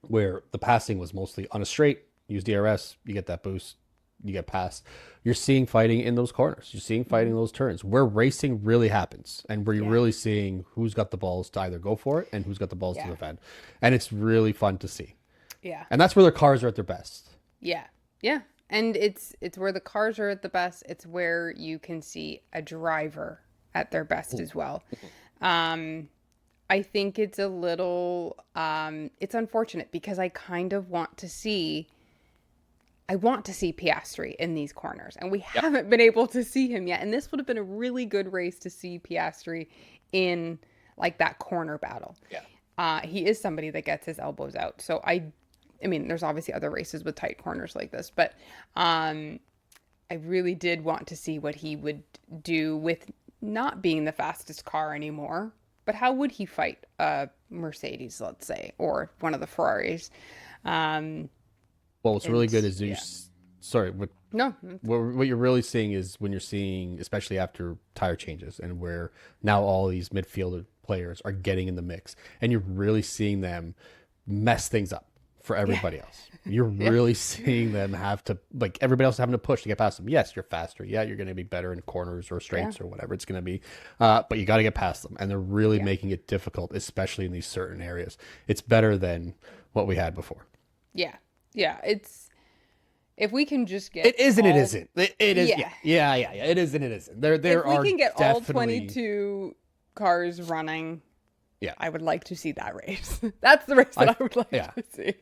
where the passing was mostly on a straight, use DRS, you get that boost, you get past. You're seeing fighting in those corners. You're seeing fighting in those turns where racing really happens, and where you're really seeing who's got the balls to either go for it and who's got the balls to defend. And it's really fun to see. Yeah. And that's where their cars are at their best. Yeah. Yeah. And it's where the cars are at the best. It's where you can see a driver at their best as well. I I think it's a little it's unfortunate because I want to see Piastri in these corners, and we Yep. haven't been able to see him yet. And this would have been a really good race to see Piastri in like that corner battle. Yeah. He is somebody that gets his elbows out. So I mean, there's obviously other races with tight corners like this, but I really did want to see what he would do with not being the fastest car anymore. But how would he fight a Mercedes, let's say, or one of the Ferraris? Um, Well, what's really and good is yeah, sorry, what no, what you're really seeing is when you're seeing, especially after tire changes, and where now all these midfielder players are getting in the mix, and you're really seeing them mess things up for yeah, everybody else. You're yeah, really seeing them have to, like, everybody else having to push to get past them. Yes, you're faster. Yeah, you're going to be better in corners or yeah, straights or whatever it's going to be. But you got to get past them. And they're really yeah, making it difficult, especially in these certain areas. It's better than what we had before. yeah, yeah. It's if we can just get It is and it all, isn't. It is. Yeah. yeah, Yeah. It is and it isn't. There if we are can get all definitely. 22 cars running, Yeah. I would like to see that race. That's the race that I, I would like yeah. to see.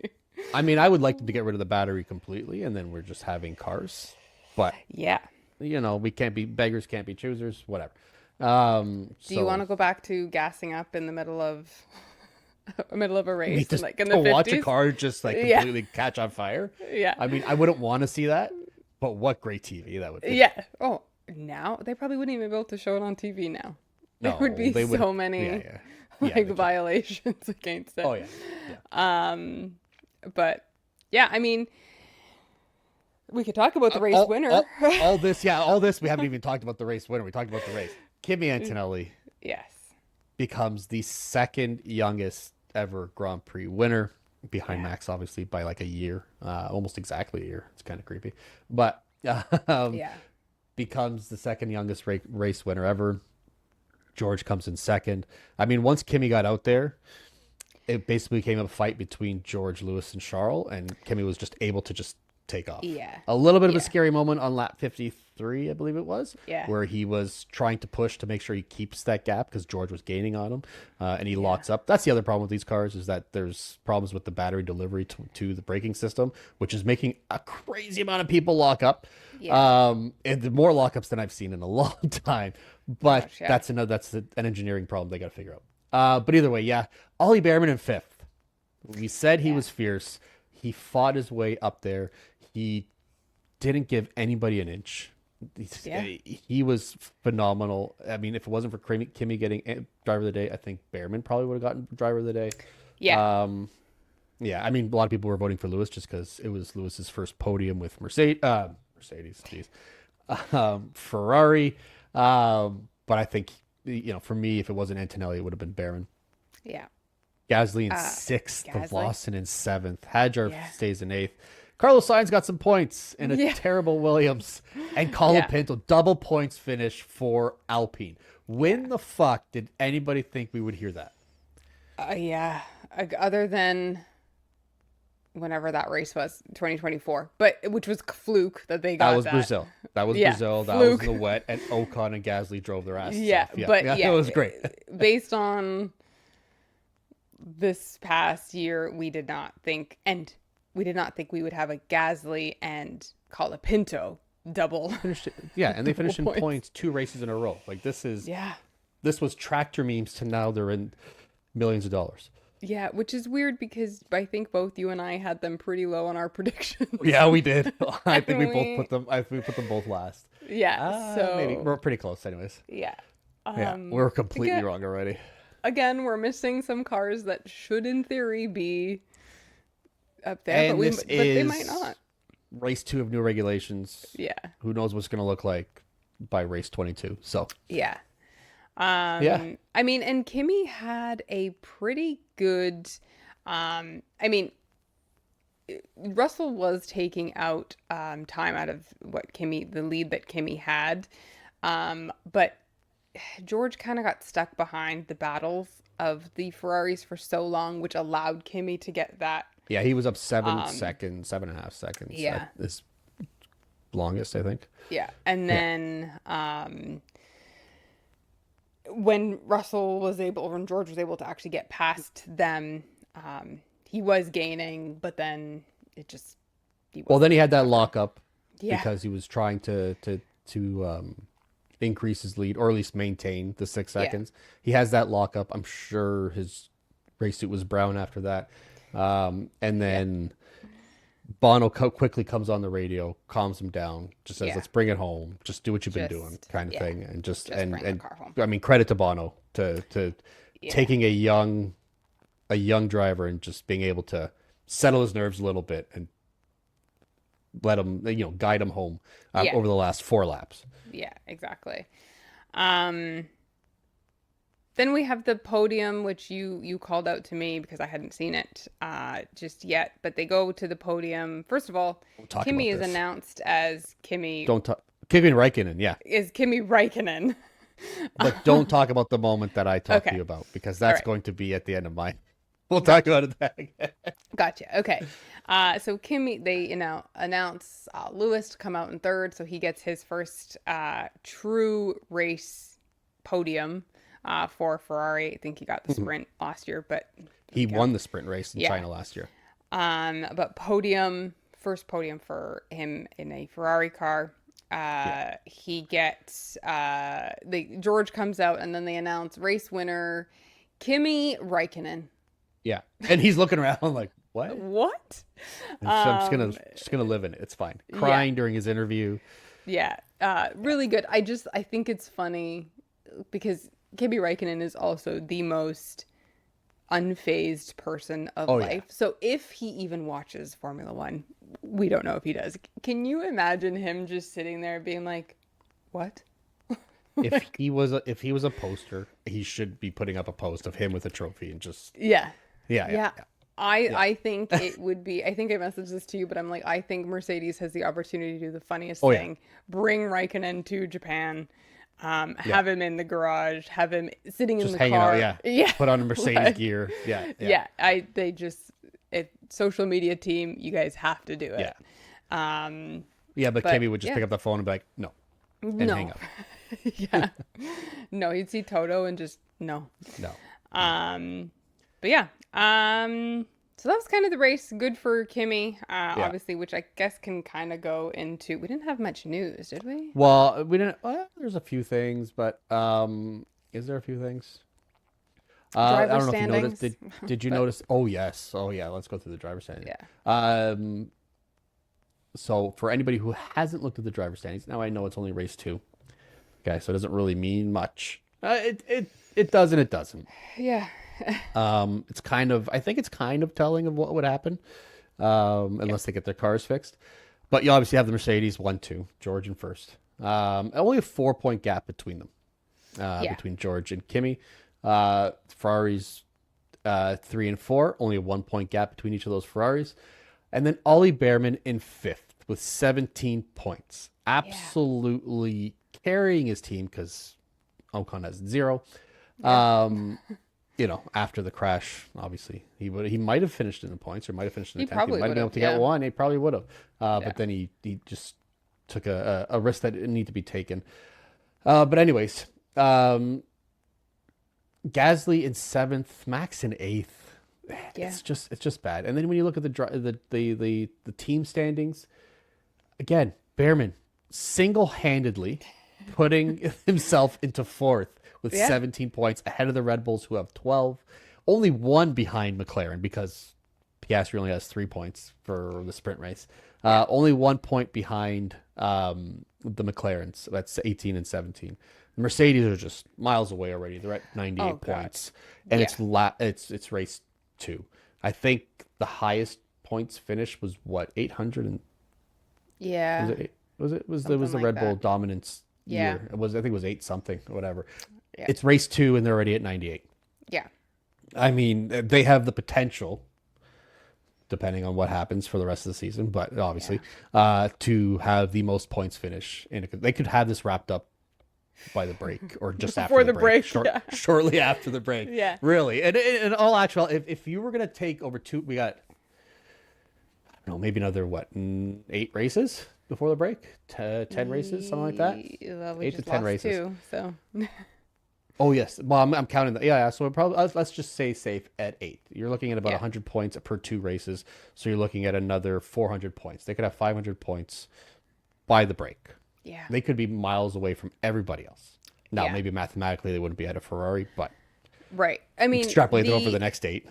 I mean, I would like them to get rid of the battery completely and then we're just having cars. But, Yeah. we can't be beggars, can't be choosers, whatever. Do you want So to go back to gassing up in the middle of a I mean, race, just like in to the watch a 50s? car just like Yeah. completely catch on fire. Yeah. I mean, I wouldn't want to see that, but what great TV that would be. Yeah. Oh, now they probably wouldn't even be able to show it on TV now. There would No, be they would. so Yeah, many yeah. Yeah, like they can. violations against it. Oh, yeah. Yeah. But yeah, I mean, we could talk about the race all, winner. all, all this, yeah, all this, we haven't even talked about the race winner. We talked about the race. Kimi Antonelli Yes. becomes the second youngest ever Grand Prix winner, behind Yeah. Max, obviously, by like a year, almost exactly a year. It's kind of creepy, but Yeah. becomes the second youngest race winner ever. George comes in second. I mean, once Kimi got out there, it basically became a fight between George, Lewis, and Charles, and Kimi was just able to just take off. Yeah. A little bit of a Yeah. scary moment on lap 53, I believe it was, Yeah. where he was trying to push to make sure he keeps that gap because George was gaining on him, and he locks up. That's the other problem with these cars is that there's problems with the battery delivery to the braking system, which is making a crazy amount of people lock up. Yeah. And the more lockups than I've seen in a long time. But Gosh, yeah. that's an engineering problem they got to figure out. But either way, yeah, Ollie Behrman in fifth. We said he Yeah. was fierce. He fought his way up there. He didn't give anybody an inch. Yeah. He was phenomenal. I mean, if it wasn't for Kimmy getting driver of the day, I think Behrman probably would have gotten driver of the day. Yeah. Yeah, I mean, a lot of people were voting for Lewis just because it was Lewis's first podium with Mercedes, geez, Ferrari. But I think, for me, if it wasn't Antonelli, it would have been Behrman. Yeah. Gasly in sixth, Gasly. Lawson in seventh, Hadjar Yeah. stays in eighth. Carlos Sainz got some points in a Yeah. terrible Williams, and Yeah. Colapinto double points finish for Alpine. When the fuck did anybody think we would hear that? Yeah. Other than whenever that race was, 2024, but which was fluke that they got That was Brazil. That was Yeah, Brazil. That fluke. was in the wet, and Ocon and Gasly drove their asses Yeah, off. but yeah, yeah, it was great. based on this past year, we did not think we would have a Gasly and Colapinto double. Yeah, and they finished in points. points 2 races in a row. Like this Yeah. was tractor memes to now they're in millions of dollars. Yeah, which is weird because I think both you and I had them pretty low on our predictions. Yeah, we did. I think we We- both put them. We put them both last. Yeah, so Maybe we're pretty close, anyways. yeah. Yeah, we're completely again- wrong already. Again, we're missing some cars that should, in theory, be up there, And but this they might is not. race 2 of new regulations. Yeah, Who knows what's going to look like by race 22? So yeah. Yeah. I mean, and Kimmy had a pretty good. I mean, Russell was taking out time out of the lead that Kimmy had, but George kind of got stuck behind the battles of the Ferraris for so long, which allowed Kimmy to get that. yeah, he was up 7.5 seconds. Yeah. His longest, I think. Yeah, and then when when George was able to actually get past them, he was gaining, but then it just, he Well, then wasn't he had that enough. lockup Yeah. because he was trying to increase his lead or at least maintain the six Yeah. seconds. He has that lockup. I'm sure his race suit was brown after that. And Yeah. then Bono quickly comes on the radio, calms him down, just says, Yeah. "Let's bring it home. Just do what you've been doing," Just, kind of yeah. thing. And just Just bring the and car home. I mean, credit to Bono to Yeah. taking a young driver and just being able to settle his nerves a little bit and let him, guide him home Yeah. over the last four laps. Yeah, exactly. Um, then we have the podium, which you called out to me because I hadn't seen it just yet. But they go to the podium. First of all, We'll talk about Kimi is this. announced as Kimi Don't talk. Kimi Räikkönen, yeah, is Kimi Räikkönen. but don't talk about the moment that I talked to Okay. you about because All that's right. going to be at the end of mine. We'll talk about it then. Gotcha. Okay. So Kimi, they announce Lewis to come out in third, so he gets his first true race podium for Ferrari. I think he got the sprint last year, but He doesn't count. won the sprint race in Yeah. China last year. But first podium for him in a Ferrari car. Yeah. He gets George comes out, and then they announce race winner Kimi Räikkönen. Yeah. And he's looking around like, what? What? And so I'm just gonna Um, just gonna live in it. It's fine. yeah. Crying during his interview. Yeah, really good. I think it's funny because Kimi Räikkönen is also the most unfazed person of Oh yeah. life. So if he even watches Formula One, we don't know if he does. Can you imagine him just sitting there being like, "What?" If he was a poster, he should be putting up a post of him with a trophy and just Yeah, yeah, yeah, yeah. yeah. I think it would be. I think I messaged this to you, but I'm like, I think Mercedes has the opportunity to do the funniest Oh yeah. thing: bring Raikkonen to Japan, Yeah. have him in the garage, have him sitting in Just the hanging out, car. yeah. Yeah, Put on a Mercedes like, gear. Yeah, yeah. yeah. They just social media team. You guys have to do it. Yeah. Um, Yeah, but but Kimmy would just yeah, pick up the phone and be like, no, and hang no, up. yeah, no. You'd see Toto and just no. No. But yeah, so that was kind of the race. Good for Kimmy, Yeah. obviously, which I guess can kind of go into. We didn't have much news, did we? Well, we didn't. Well, there's a few things, but is there a few things? I Driver don't know if you noticed. standings, Did you but notice? Oh yes. Oh yeah. Let's go through the driver standings. yeah, Um. So for anybody who hasn't looked at the driver standings, now I know it's only race two. Okay, so it doesn't really mean much. It does and it doesn't. yeah, It's kind of, I think it's kind of telling of what would happen, unless they get their cars fixed. But you obviously have the Mercedes 1-2, George in first. Only a 4 point gap between them, yeah, between George and Kimi. Ferrari's 3 and 4, only a 1 point gap between each of those Ferraris. And then Ollie Behrman in fifth with 17 points. yeah, Absolutely carrying his team because Ocon has 0. yeah. After the crash, obviously he might have finished in the points or might have finished in He the 10th. He probably might have would been able have. to Yeah, get one. He probably would have. yeah, But then he just took a risk that didn't need to be taken. But anyways, Gasly in seventh, Max in eighth. yeah, It's just bad. And then when you look at the team standings, again, Behrman single-handedly putting himself into fourth with yeah. 17 points ahead of the Red Bulls who have 12. Only one behind McLaren because Piastri only has 3 points for the sprint race. Only 1 point behind the McLarens. That's 18 and 17. The Mercedes are just miles away already. They're at 98 Oh God, points, and yeah, it's race two. I think the highest points finish was what 800 and yeah, was something the like Red Bull that. dominance Yeah, year. I think it was 8 something or whatever. yeah, It's race two, and they're already at 98. yeah, I mean, they have the potential, depending on what happens for the rest of the season, but obviously, to have the most points finish. They could have this wrapped up by the break or just after before the the break. Yeah, shortly after the break. yeah. Really. And in all actual, if you were going to take over we got, I don't know, maybe another, 8 races before the break? 10 races, something like that? Well, we 8 to just 10 lost races. two, so Oh yes. Well, I'm counting that. Yeah, yeah. So it probably let's just say safe at 8. You're looking at about Yeah. 100 points per 2 races. So you're looking at another 400 points. They could have 500 points by the break. Yeah. They could be miles away from everybody else. Now, Yeah. maybe mathematically they wouldn't be at a Ferrari, but Right. I mean, extrapolate that over the next 8.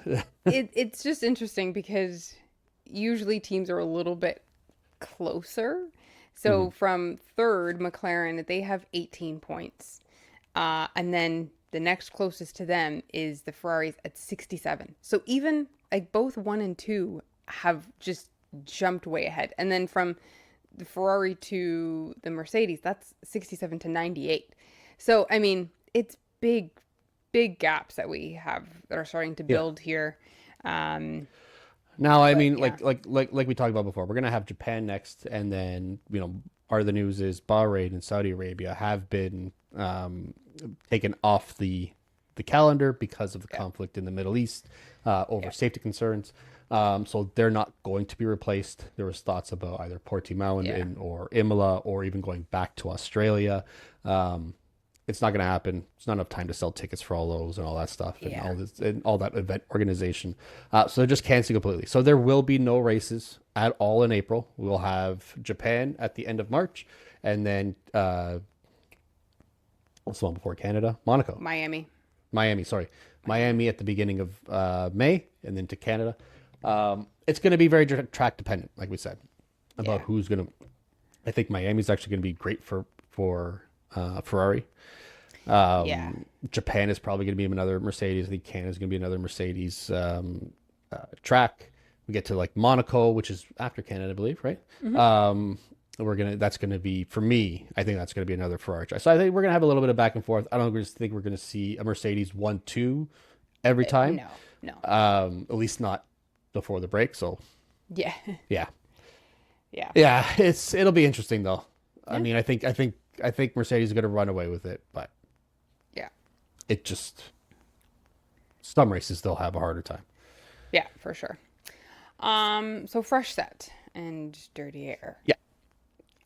it's just interesting because usually teams are a little bit closer. Hmm. So from third, McLaren, they have 18 points. And then the next closest to them is the Ferraris at 67. So even like both one and two have just jumped way ahead. And then from the Ferrari to the Mercedes, that's 67 to 98. So, I mean, it's big, big gaps that we have that are starting to Yeah. build here. Um, Now, I but mean, yeah, like we talked about before, we're gonna have Japan next, and then part of the news is Bahrain and Saudi Arabia have been taken off the calendar because of the yeah, conflict in the Middle East over yeah, safety concerns. So they're not going to be replaced. There was thoughts about either Portimao yeah, or Imola, or even going back to Australia. Um, it's not going to happen. It's not enough time to sell tickets for all those and all that stuff and yeah. all that event organization. So they're just canceling completely. So there will be no races at all in April. We'll have Japan at the end of March, and then what's the one before Canada? Monaco, Miami. Miami. Sorry, Miami. Miami at the beginning of May, and then to Canada. It's going to be very track dependent, like we said, about Yeah, who's going to. I think Miami's actually going to be great for Ferrari. yeah, Japan is probably going to be another Mercedes. I think Canada is going to be another Mercedes track. We get to like Monaco, which is after Canada, I believe, right? hmm That's gonna be for me. I think that's gonna be another Ferrari track. So I think we're gonna have a little bit of back and forth. I don't just think we're gonna see a Mercedes 1-2 every time. no, no. At least not before the break. So Yeah, yeah, yeah, yeah. It'll be interesting though. I yeah, mean, I think Mercedes is gonna run away with it, but yeah, it just some races they'll have a harder time. yeah, for sure. So fresh set and dirty air. Yeah,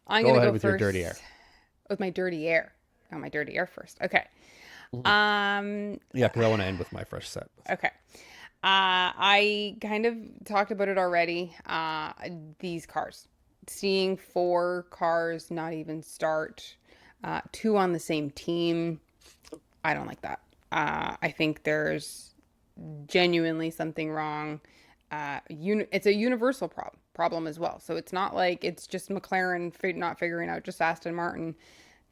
I'm go gonna ahead go with your first dirty air. with my dirty air. Oh, my dirty air first. Okay. Mhm. Um, Yeah, because I want to end with my fresh set. okay. I kind of talked about it already. These cars, seeing four cars not even start, two on the same team. I don't like that. I think there's genuinely something wrong. It's a universal problem as well. So it's not like it's just McLaren not figuring out just Aston Martin.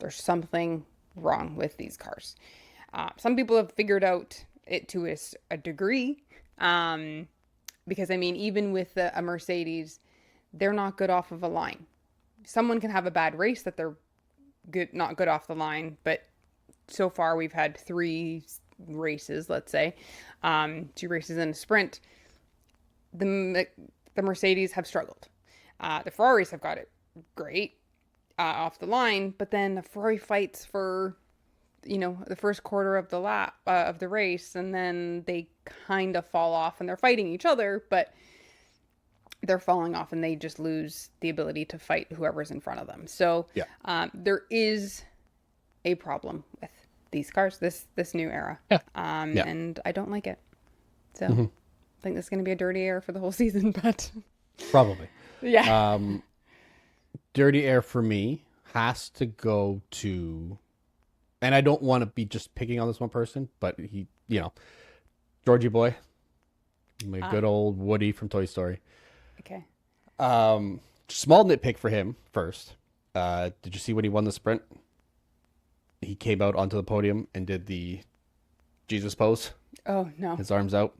There's something wrong with these cars. Some people have figured out it to a degree, um, because I mean, even with a Mercedes, they're not good off of a line. Someone can have a bad race that they're not good off the line, but so far we've had three races, let's say, two races in a sprint. The Mercedes have struggled. The Ferraris have got it great off the line, but then the Ferrari fights for the first quarter of the lap of the race, and then they kind of fall off, and they're fighting each other, but they're falling off, and they just lose the ability to fight whoever's in front of them. So Yeah. there is a problem with these cars, this new era, Yeah. Yeah. and I don't like it. So Hmm. I think this is going to be a dirty air for the whole season, but Probably. yeah, Um, Dirty air for me has to go to, and I don't want to be just picking on this one person, but Georgie boy, my ah, good old Woody from Toy Story. okay. Small nitpick for him first. Did you see when he won the sprint? He came out onto the podium and did the Jesus pose, Oh no, his arms out.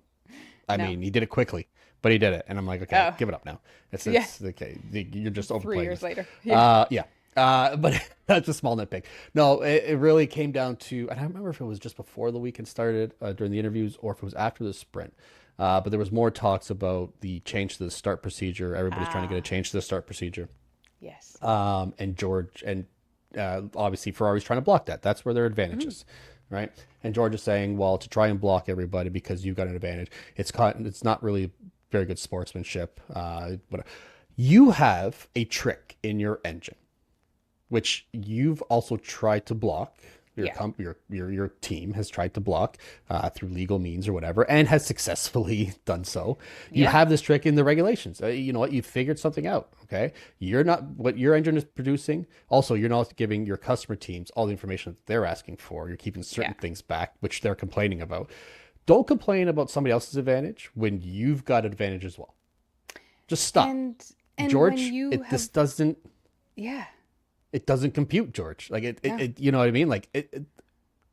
I no. mean, he did it quickly, but he did it, and I'm like, okay, Oh give it up now. yeah, It's okay. You're just 3 overplaying years this. later. Yeah. Yeah. But that's a small nitpick. No, it really came down to, and I don't remember if it was just before the weekend started during the interviews, or if it was after the sprint. But there was more talks about the change to the start procedure. Everybody's trying to get a Ah, change to the start procedure. yes. And George and obviously Ferrari's trying to block that. That's where their advantage Mm, is, right? And George is saying, well, to try and block everybody because you've got an advantage, it's not really very good sportsmanship. But you have a trick in your engine, which you've also tried to block Yeah. Your team has tried to block through legal means or whatever, and has successfully done so. You Yeah. have this trick in the regulations. You know what? You figured something out. Okay, you're not what your engine is producing. Also, you're not giving your customer teams all the information that they're asking for. You're keeping Yeah. certain things back, which they're complaining about. Don't complain about somebody else's advantage when you've got advantage as well. Just stop, And when George. you It have this doesn't yeah. it doesn't compute, George. Like No. you know what I mean? Like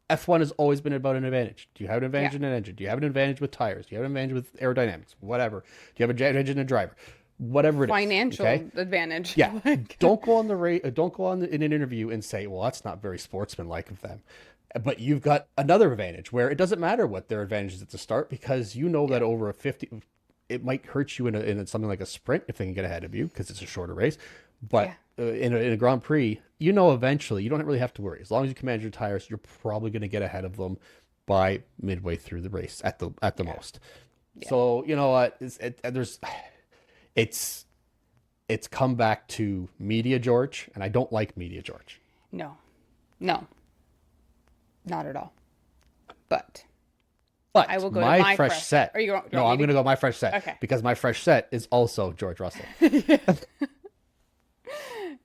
F1 has always been about an advantage. Do you have an Yeah. advantage in an engine? Do you have an advantage with tires? Do you have an advantage with aerodynamics? Whatever. Do you have an advantage in a driver? Whatever it is. Financial Okay. advantage. Yeah. Like, Don't go on don't go on in an interview and say, well, that's not very sportsmanlike of them. But you've got another advantage where it doesn't matter what their advantage is at the start, because you know that over a 50, it might hurt you in something like a sprint if they can get ahead of you because it's a shorter race. But yeah. in a Grand Prix, you know, eventually you don't really have to worry. As long as you command your tires, you're probably going to get ahead of them by midway through the race at the most. Yeah. So you know what? It's it's come back to media George, and I don't like media George. No. No. Not at all. But But I will go to my my fresh set. Are you going? No, I'm going to go my fresh set. Okay. Because my fresh set is also George Russell.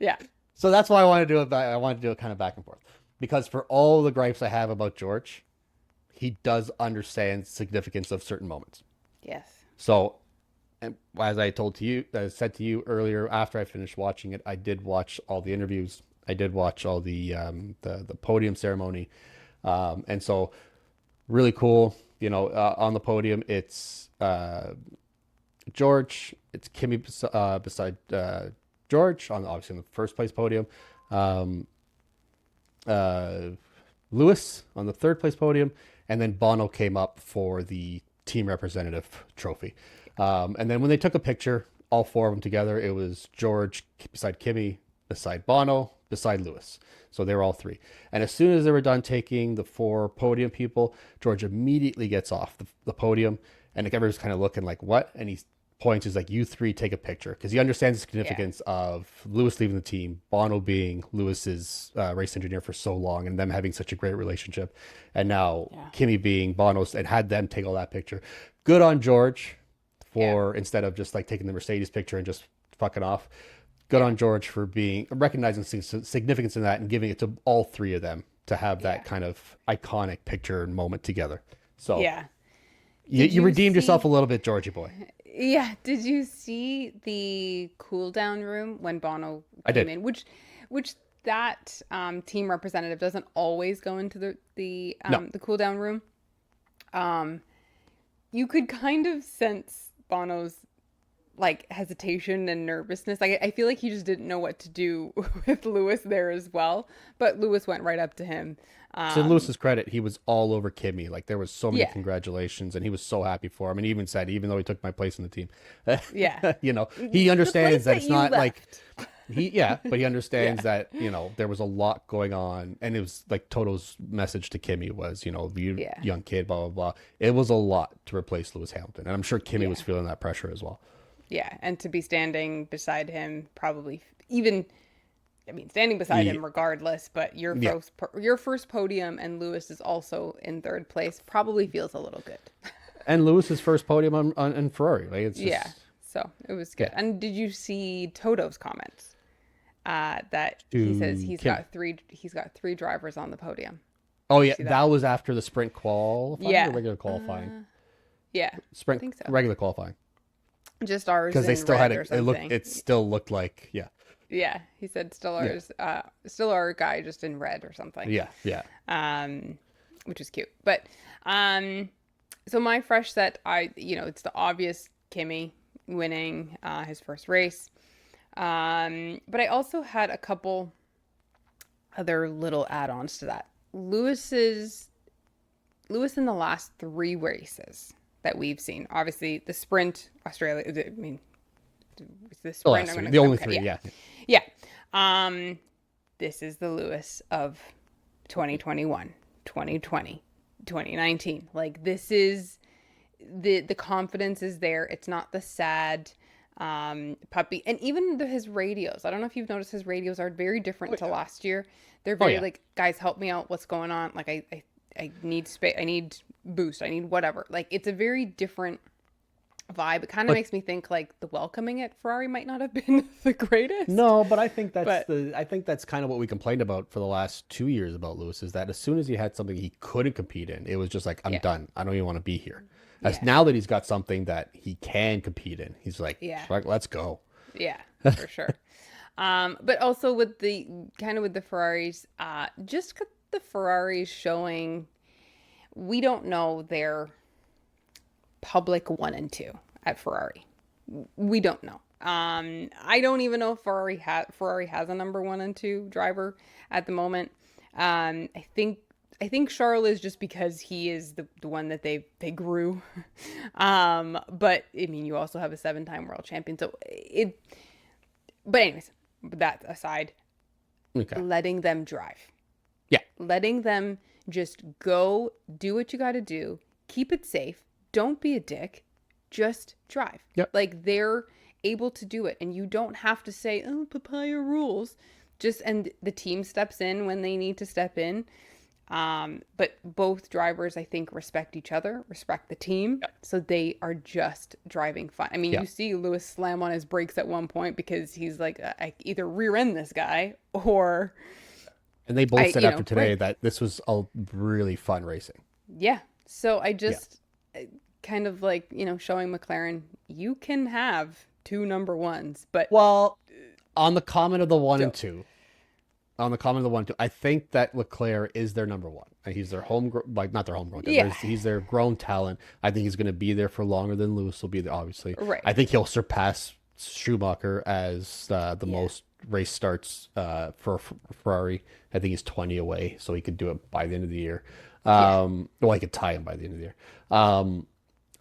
Yeah. So that's why I want to do it. I want to do it kind of back and forth, because for all the gripes I have about George, he does understand significance of certain moments. Yes. So, and as I said to you earlier, after I finished watching it, I did watch all the interviews. I did watch all the podium ceremony, and so really cool. You know, on the podium, it's George, it's Kimi beside George obviously on the first place podium, uh, Lewis on the third place podium, and then Bono came up for the team representative trophy. And then when they took a picture, all four of them together, it was George beside Kimi, beside Bono, beside Lewis. So they were all three. And as soon as they were done taking the four podium people, George immediately gets off the podium, and like everyone's kind of looking like, what? And he points, is like, you three take a picture, because he understands the significance of Lewis leaving the team, Bono being Lewis's race engineer for so long, and them having such a great relationship, and now Kimi being Bono's, and had them take all that picture. Good on George for instead of just like taking the Mercedes picture and just fucking off. Good on George for recognizing significance in that and giving it to all three of them to have that kind of iconic picture and moment together. So Yeah. you redeemed yourself a little bit, Georgie boy. Yeah. Did you see the cool down room when Bono came in? Which that team representative doesn't always go into the cool down room. You could kind of sense Bono's like hesitation and nervousness. Like I feel like he just didn't know what to do with Lewis there as well. But Lewis went right up to him. To Lewis's credit, he was all over Kimi. Like there was so many congratulations, and he was so happy for him. And he even said, even though he took my place in the team, you know, he understands that it's not like but he understands that, you know, there was a lot going on, and it was like Toto's message to Kimi was, you know, you young kid, blah blah blah. It was a lot to replace Lewis Hamilton, and I'm sure Kimi was feeling that pressure as well. Yeah, and to be standing beside him, probably even, I mean, standing beside him regardless, but your first podium, and Lewis is also in third place, probably feels a little good. And Lewis's first podium on Ferrari, like it's just, so it was good. And did you see Toto's comments? That he says he's got three drivers on the podium. Oh yeah, that was after the sprint qualifying or regular qualifying. Sprint, I think so. Regular qualifying. Just ours, because they still had it. It still looked like Yeah, he said still ours, still our guy, just in red or something. Yeah. Which is cute. But so my fresh set, it's the obvious Kimi winning his first race. But I also had a couple other little add-ons to that. Lewis in the last three races that we've seen. Obviously, the sprint, Australia. I mean, the sprint. The only three. Yeah. This is the Lewis of 2021, 2020, 2019. Like, this is the confidence is there. It's not the sad. puppy, and even his radios. I don't know if you've noticed his radios are very Oh different to yeah. last year. They're Oh very yeah. like, guys, help me out. What's going on? Like, I need space. I need boost. I need whatever. Like, it's a very different vibe. It kind of But makes me think like the welcoming at Ferrari might not have been the greatest, no, but but I think that's kind of what we complained about for the last 2 years about Lewis is that as soon as he had something he couldn't compete in, it was just like, I'm yeah, done. I don't even want to be here. As yeah, now that he's got something that he can compete in, he's like, yeah, "Fuck, let's go." yeah, for sure. But also with the kind of with the Ferraris, just the Ferraris showing we don't know their public one and two at Ferrari. We don't know. I don't even know if Ferrari has a number one and two driver at the moment. I think Charles is just because he is the one that they grew. But I mean, you also have a 7-time world champion, so it. But anyways, that aside, Okay. letting them drive, Yeah. letting them just go do what you got to do, keep it safe, don't be a dick, just drive. Yep. Like they're able to do it, and you don't have to say, "Oh, papaya rules." Just and the team steps in when they need to step in. But both drivers, I think, respect each other, respect the team, Yeah. so they are just driving fine. I mean, Yeah. you see Lewis slam on his brakes at one point because he's like, I either rear end this guy or And they both said after today right. that this was a really fun racing. Yeah. So I Yeah. just kind of like, showing McLaren, you can have two number ones, but Well, on the comment of the one and don't. two, on the comment of the one and two, I think that Leclerc is their number one. And he's their like not their homegrown, Yeah. he's their grown talent. I think he's going to be there for longer than Lewis will be there. Obviously, Right. I think he'll surpass Schumacher as the Yeah. most race starts for Ferrari. I think he's 20 away, so he could do it by the end of the year. Yeah. Well, I could tie him by the end of the year.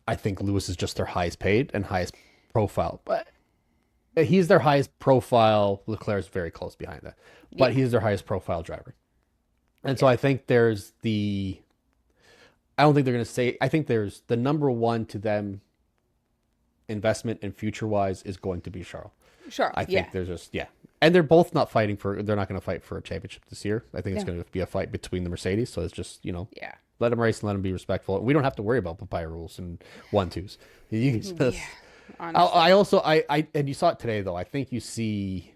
I think Lewis is just their highest paid and highest profile, but he's their highest profile. Leclerc's very close behind that, but Yeah. he's their highest profile driver. And so Yeah. I think there's I don't think they're going to say, I think there's the number one to them investment and future wise is going to be Charles. Sure. I Yeah. think there's just, yeah. And they're both not they're not going to fight for a championship this year. I think it's Yeah. going to be a fight between the Mercedes. So it's just, Yeah. let them race and let them be respectful. We don't have to worry about papaya rules and 1-2s. You can just, Yeah. Honestly. I also and you saw it today though. I think you see,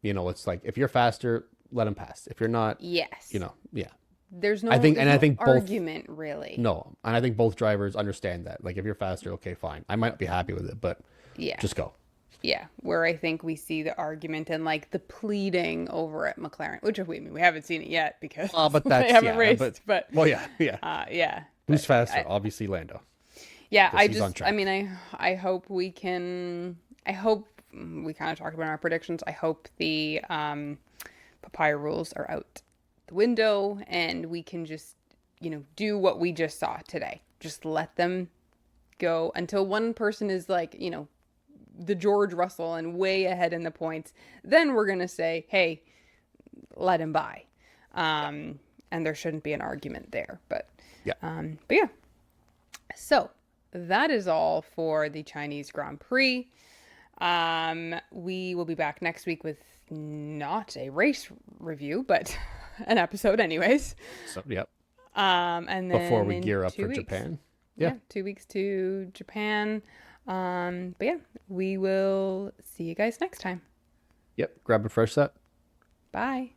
it's like if you're faster, let them pass. If you're not, Yes. yeah. There's no I think there's I no think both argument really. no, and I think both drivers understand that. Like if you're faster, okay, fine. I might not be happy with it, but Yeah. just go. Yeah. Where I think we see the argument and like the pleading over at McLaren, which we haven't seen it yet because But they that's haven't yeah, but raced. But well, yeah, yeah. yeah. Who's But faster? Obviously, Lando. yeah, Because he's on track. I mean, I hope we can. I hope we kind of talked about our predictions. I hope the papaya rules are out the window and we can just do what we just saw today. Just let them go until one person is like the George Russell and way ahead in the points. Then we're gonna say, hey, let him by, and there shouldn't be an argument there. Yeah. But yeah. So that is all for the Chinese Grand Prix. We will be back next week with not a race review, but an episode anyways. So yep. And then Before we in gear up 2 for weeks. Japan. Yeah, Yeah. 2 weeks to Japan. But yeah, we will see you guys next time. Yep. Grab a fresh set. Bye.